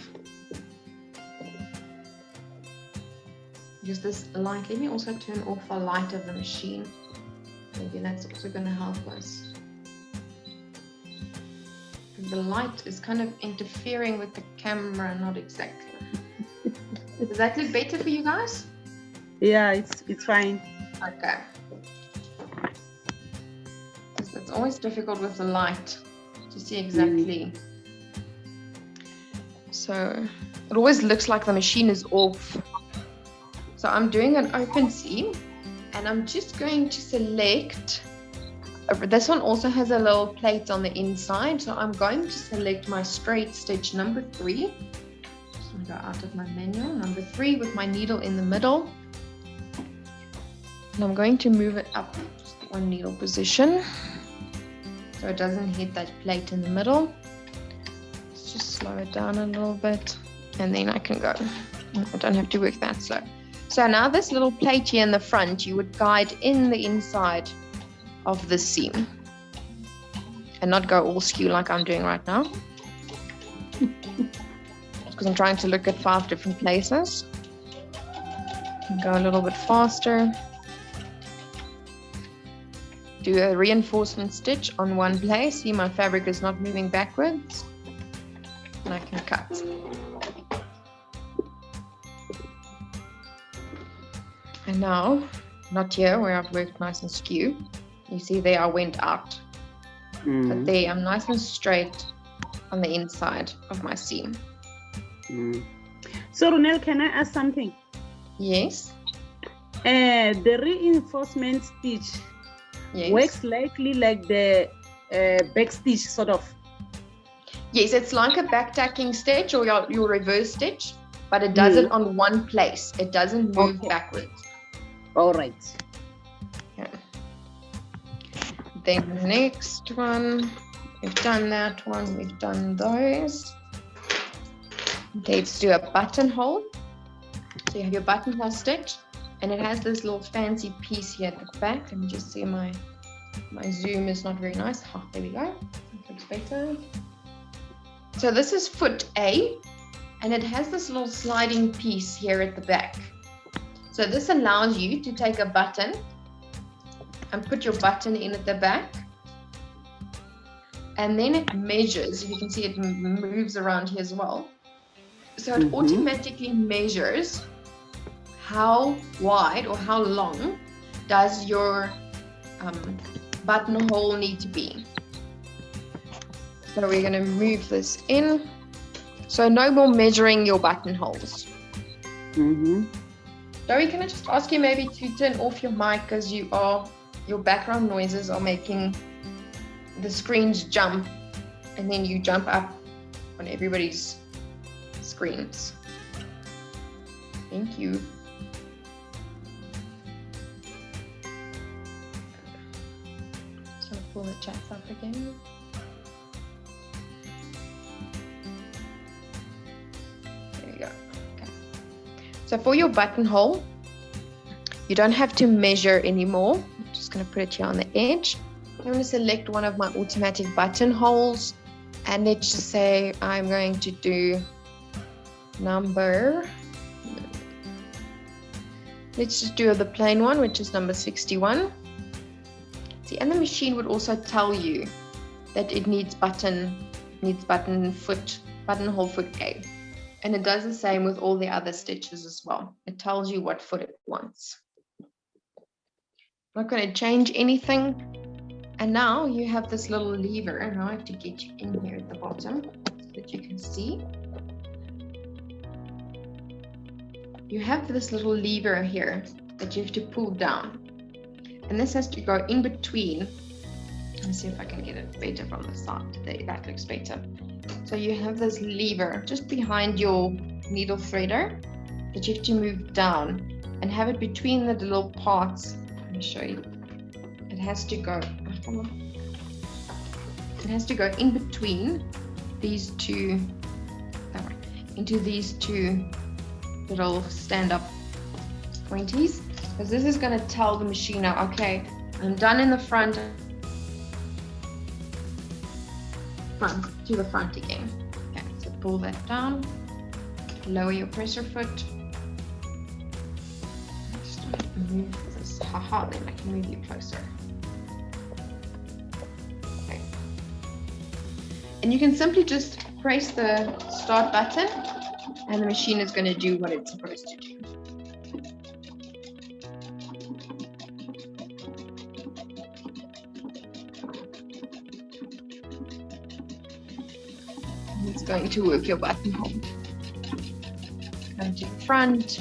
Use this light. Let me also turn off the light of the machine. Maybe that's also going to help us. The light is kind of interfering with the camera, not exactly. Does that look better for you guys? Yeah, it's fine. Okay. It's always difficult with the light to see exactly. So it always looks like the machine is off. So I'm doing an open seam, and I'm just going to select, this one also has a little plate on the inside, so I'm going to select my straight stitch number 3. Just going to go out of my manual, number 3 with my needle in the middle. And I'm going to move it up just one needle position, so it doesn't hit that plate in the middle. Let's just slow it down a little bit, and then I can go. I don't have to work that slow. So now this little plate here in the front, you would guide in the inside of the seam and not go all skew like I'm doing right now. Because I'm trying to look at 5 different places. Go a little bit faster. Do a reinforcement stitch on one place. See, my fabric is not moving backwards. And I can cut. And now, not here where I've worked nice and skew. You see there I went out. But there I'm nice and straight on the inside of my seam. So Ronel, can I ask something? Yes. The reinforcement stitch works likely like the back stitch sort of. Yes, it's like a back tacking stitch or your reverse stitch, but it does it on one place. It doesn't move backwards. All right. Okay. Then the next one, we've done that one, we've done those. Let's do a buttonhole. So you have your buttonhole stitch, and it has this little fancy piece here at the back. Let me just see, my zoom is not very nice. Oh, there we go. That looks better. So this is foot A, and it has this little sliding piece here at the back. So this allows you to take a button and put your button in at the back. And then it measures, you can see it moves around here as well. So it automatically measures how wide or how long does your buttonhole need to be. So we're going to move this in. So no more measuring your buttonholes. Joey, can I just ask you maybe to turn off your mic, because your background noises are making the screens jump, and then you jump up on everybody's screens. Thank you. So I'll pull the chats up again. There we go. Okay. So for your buttonhole, you don't have to measure anymore. I'm just going to put it here on the edge. I'm going to select one of my automatic buttonholes, and let's just say I'm going to do number, let's just do the plain one, which is number 61. See, and the machine would also tell you that it needs buttonhole foot A. And it does the same with all the other stitches as well. It tells you what foot it wants. I'm not going to change anything. And now you have this little lever, and I have to get you in here at the bottom so that you can see. You have this little lever here that you have to pull down. And this has to go in between. Let me see if I can get it better from the side. There, that looks better. So you have this lever just behind your needle threader that you have to move down and have it between the little parts. Let me show you. It has to go, it has to go in between these two, into these two little stand-up pointies, because this is going to tell the machine now, okay, I'm done in the front to the front again. Okay, so pull that down, lower your presser foot. Just move this, haha, then I can move you closer. Okay. And you can simply just press the start button and the machine is going to do what it's supposed to do. It's going to work your buttonhole. Come to the front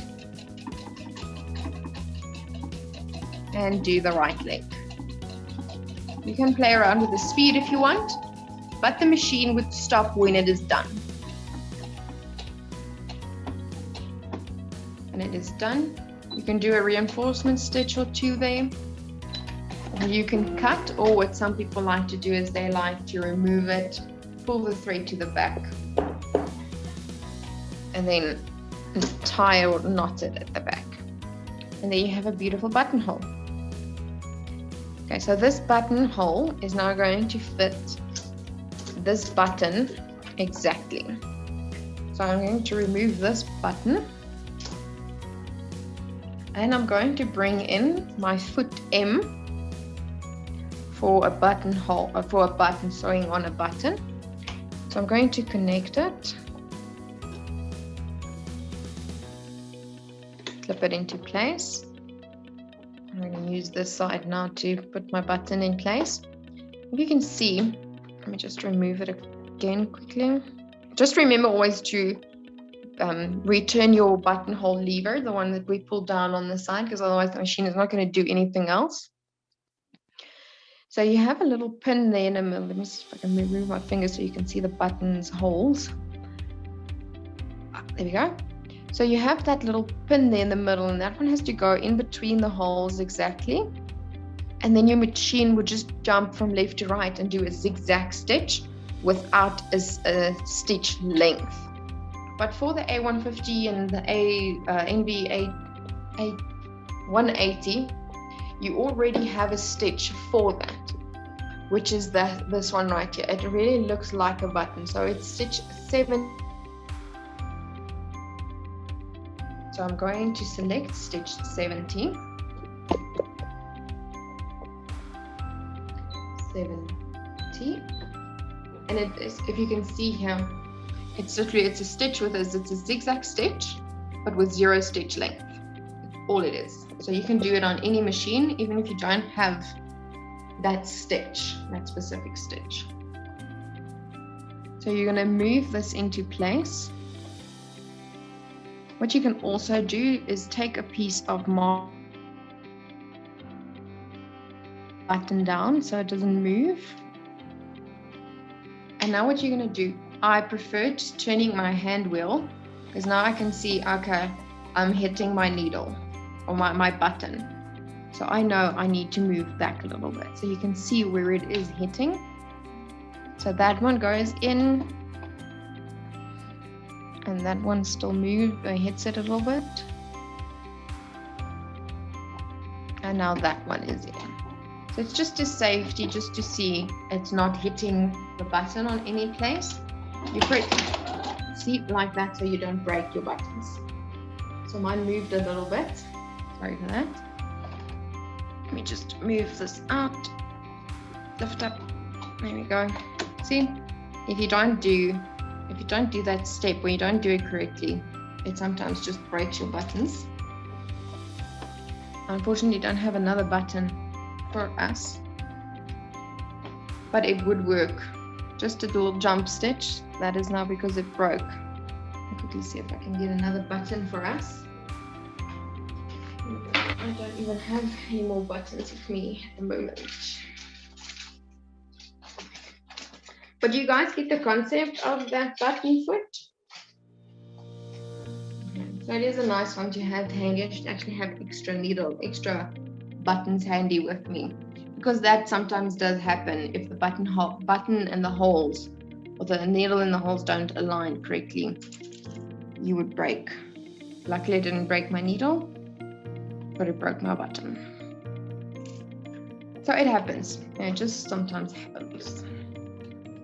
and do the right leg. You can play around with the speed if you want, but the machine would stop when it is done. When it is done, you can do a reinforcement stitch or two there. Or you can cut, or what some people like to do is they like to remove it, pull the thread to the back, and then tie or knot it at the back. And there you have a beautiful buttonhole. Okay, so this buttonhole is now going to fit this button exactly. So I'm going to remove this button, and I'm going to bring in my foot M for a buttonhole, or for a button sewing on a button. So I'm going to connect it, clip it into place. I'm going to use this side now to put my button in place. If you can see, let me just remove it again quickly. Just remember always to return your buttonhole lever, the one that we pulled down on the side, because otherwise the machine is not going to do anything else. So you have a little pin there in the middle. Let me see if I can move my finger so you can see the button's holes. There we go. So you have that little pin there in the middle, and that one has to go in between the holes exactly. And then your machine would just jump from left to right and do a zigzag stitch without a stitch length. But for the A150 and the NV180, you already have a stitch for that, which is this one right here. It really looks like a button. So it's stitch 7. So I'm going to select stitch 70. 70. And it is, if you can see here, it's literally, it's a stitch with it's a zigzag stitch, but with 0 stitch length. All it is. So you can do it on any machine, even if you don't have that stitch, that specific stitch. So you're going to move this into place. What you can also do is take a piece of button down so it doesn't move. And now what you're going to do, I prefer just turning my hand wheel, because now I can see, okay, I'm hitting my needle or my button. So I know I need to move back a little bit. So you can see where it is hitting. So that one goes in, and that one still hits it a little bit. And now that one is in. So it's just a safety, just to see it's not hitting the button on any place. You put see like that so you don't break your buttons. So mine moved a little bit. Sorry for that. Let me just move this out. Lift up. There we go. See, if you don't do that step, when you don't do it correctly, it sometimes just breaks your buttons. Unfortunately, don't have another button for us, but it would work. Just a little jump stitch. That is now because it broke. I'll quickly see if I can get another button for us. I don't even have any more buttons with me at the moment. But you guys get the concept of that button foot? So it is a nice one to have handy. I should actually have extra buttons handy with me, because that sometimes does happen if the button and the holes, or the needle and the holes don't align correctly. You would break. Luckily, it didn't break my needle, but it broke my button. So it happens. It just sometimes happens.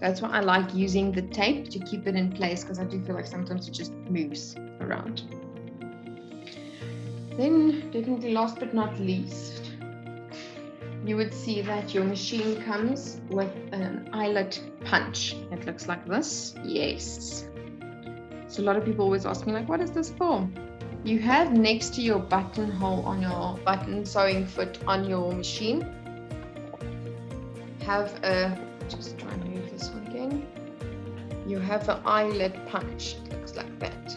That's why I like using the tape to keep it in place, because I do feel like sometimes it just moves around. Then, definitely last but not least, you would see that your machine comes with an eyelet punch. It looks like this. Yes. So a lot of people always ask me, like, what is this for? You have next to your buttonhole on your button sewing foot on your machine, have a, just try and move this one again. You have an eyelet punch. It looks like that.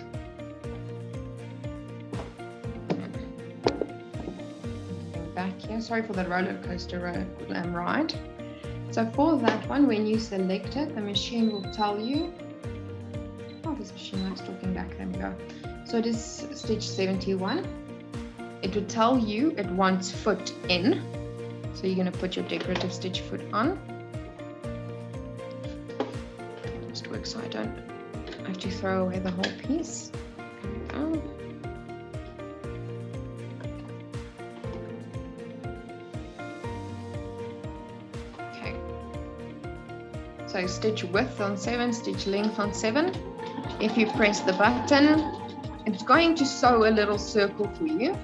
Back here. Sorry for the roller coaster ride. So for that one, when you select it, the machine will tell you. Oh, this machine likes talking back. There we go. So it is stitch 71. It will tell you it wants foot in. So you're going to put your decorative stitch foot on. Just work so I don't have to throw away the whole piece. There we go. So stitch width on 7, stitch length on 7. If you press the button, it's going to sew a little circle for you.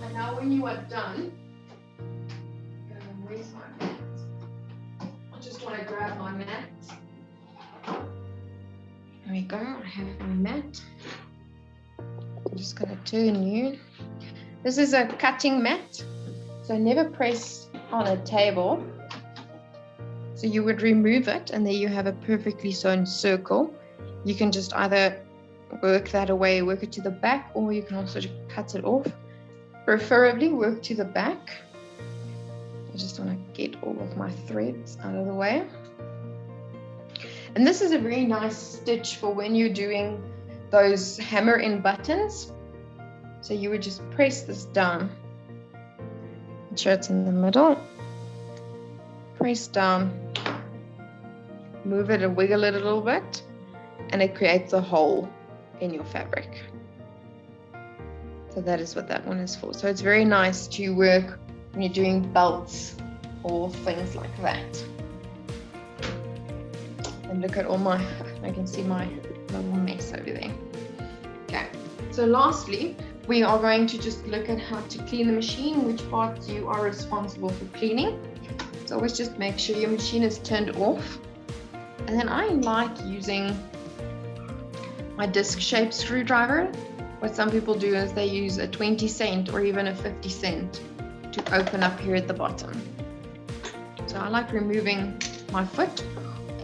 And now when you are done, where's my mat? I just want to grab my mat. There we go, I have my mat. I'm just going to turn you. This is a cutting mat, so never press on a table. So you would remove it, and there you have a perfectly sewn circle. You can just either work that away, work it to the back, or you can also just cut it off. Preferably work to the back. I just want to get all of my threads out of the way. And this is a very nice stitch for when you're doing those hammer-in buttons. So you would just press this down. Ensure it's in the middle. Press down, move it and wiggle it a little bit, and it creates a hole in your fabric. So that is what that one is for. So it's very nice to work when you're doing belts or things like that. And look at all my, I can see my little mess over there. Okay, so lastly, we are going to just look at how to clean the machine, which parts you are responsible for cleaning. So always just make sure your machine is turned off. And then I like using my disc-shaped screwdriver. What some people do is they use a 20-cent or even a 50-cent to open up here at the bottom. So I like removing my foot.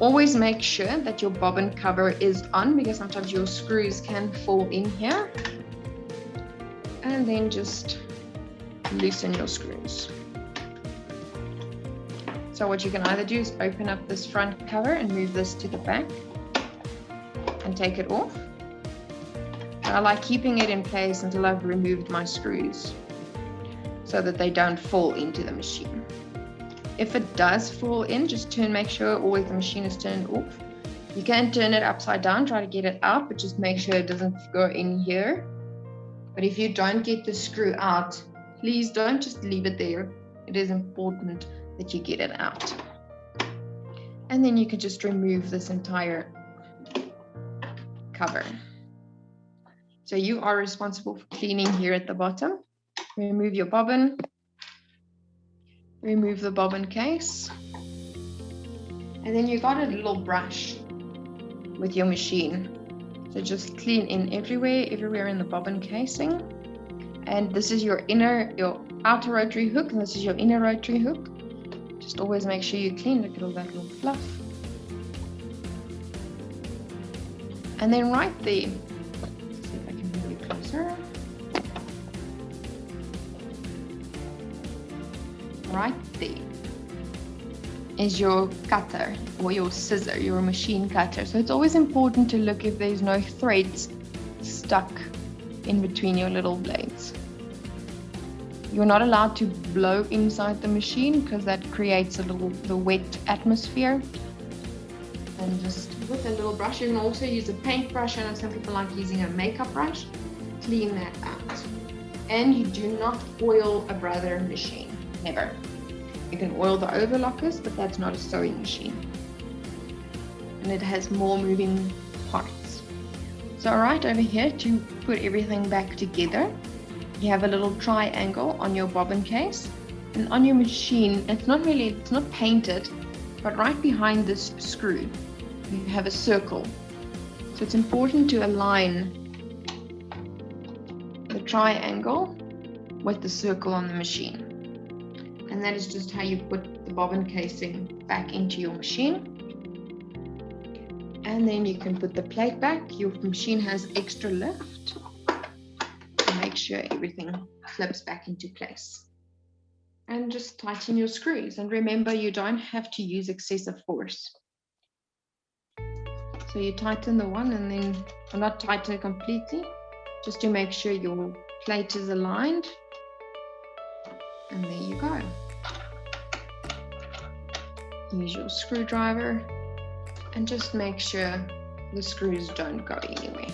Always make sure that your bobbin cover is on, because sometimes your screws can fall in here. And then just loosen your screws. So what you can either do is open up this front cover and move this to the back and take it off. I like keeping it in place until I've removed my screws so that they don't fall into the machine. If it does fall in, just make sure always the machine is turned off. You can turn it upside down, try to get it out, but just make sure it doesn't go in here. But if you don't get the screw out, please don't just leave it there. It is important that you get it out. And then you can just remove this entire cover. So you are responsible for cleaning here at the bottom. Remove your bobbin. remove the bobbin case. And then you got a little brush with your machine. So just clean in everywhere in the bobbin casing. And this is your outer rotary hook, and this is your inner rotary hook. Just always make sure you clean. Look at all that little fluff. And then right there, let's see if I can move you closer. Right there is your cutter or your scissor, your machine cutter. So it's always important to look if there's no threads stuck in between your little blades. You're not allowed to blow inside the machine because that creates the wet atmosphere. And just with a little brush, you can also use a paintbrush. I know some people like using a makeup brush. Clean that out. And you do not oil a brother machine, never. You can oil the overlockers, but that's not a sewing machine. And it has more moving parts. So right over here, to put everything back together, you have a little triangle on your bobbin case. And on your machine, it's not painted, but right behind this screw, you have a circle. So it's important to align the triangle with the circle on the machine. And that is just how you put the bobbin casing back into your machine. And then you can put the plate back. Your machine has extra lift to make sure everything clips back into place. And just tighten your screws. And remember, you don't have to use excessive force. So you tighten the one and then, or not tighten it completely, just to make sure your plate is aligned. And there you go. Use your screwdriver and just make sure the screws don't go anywhere.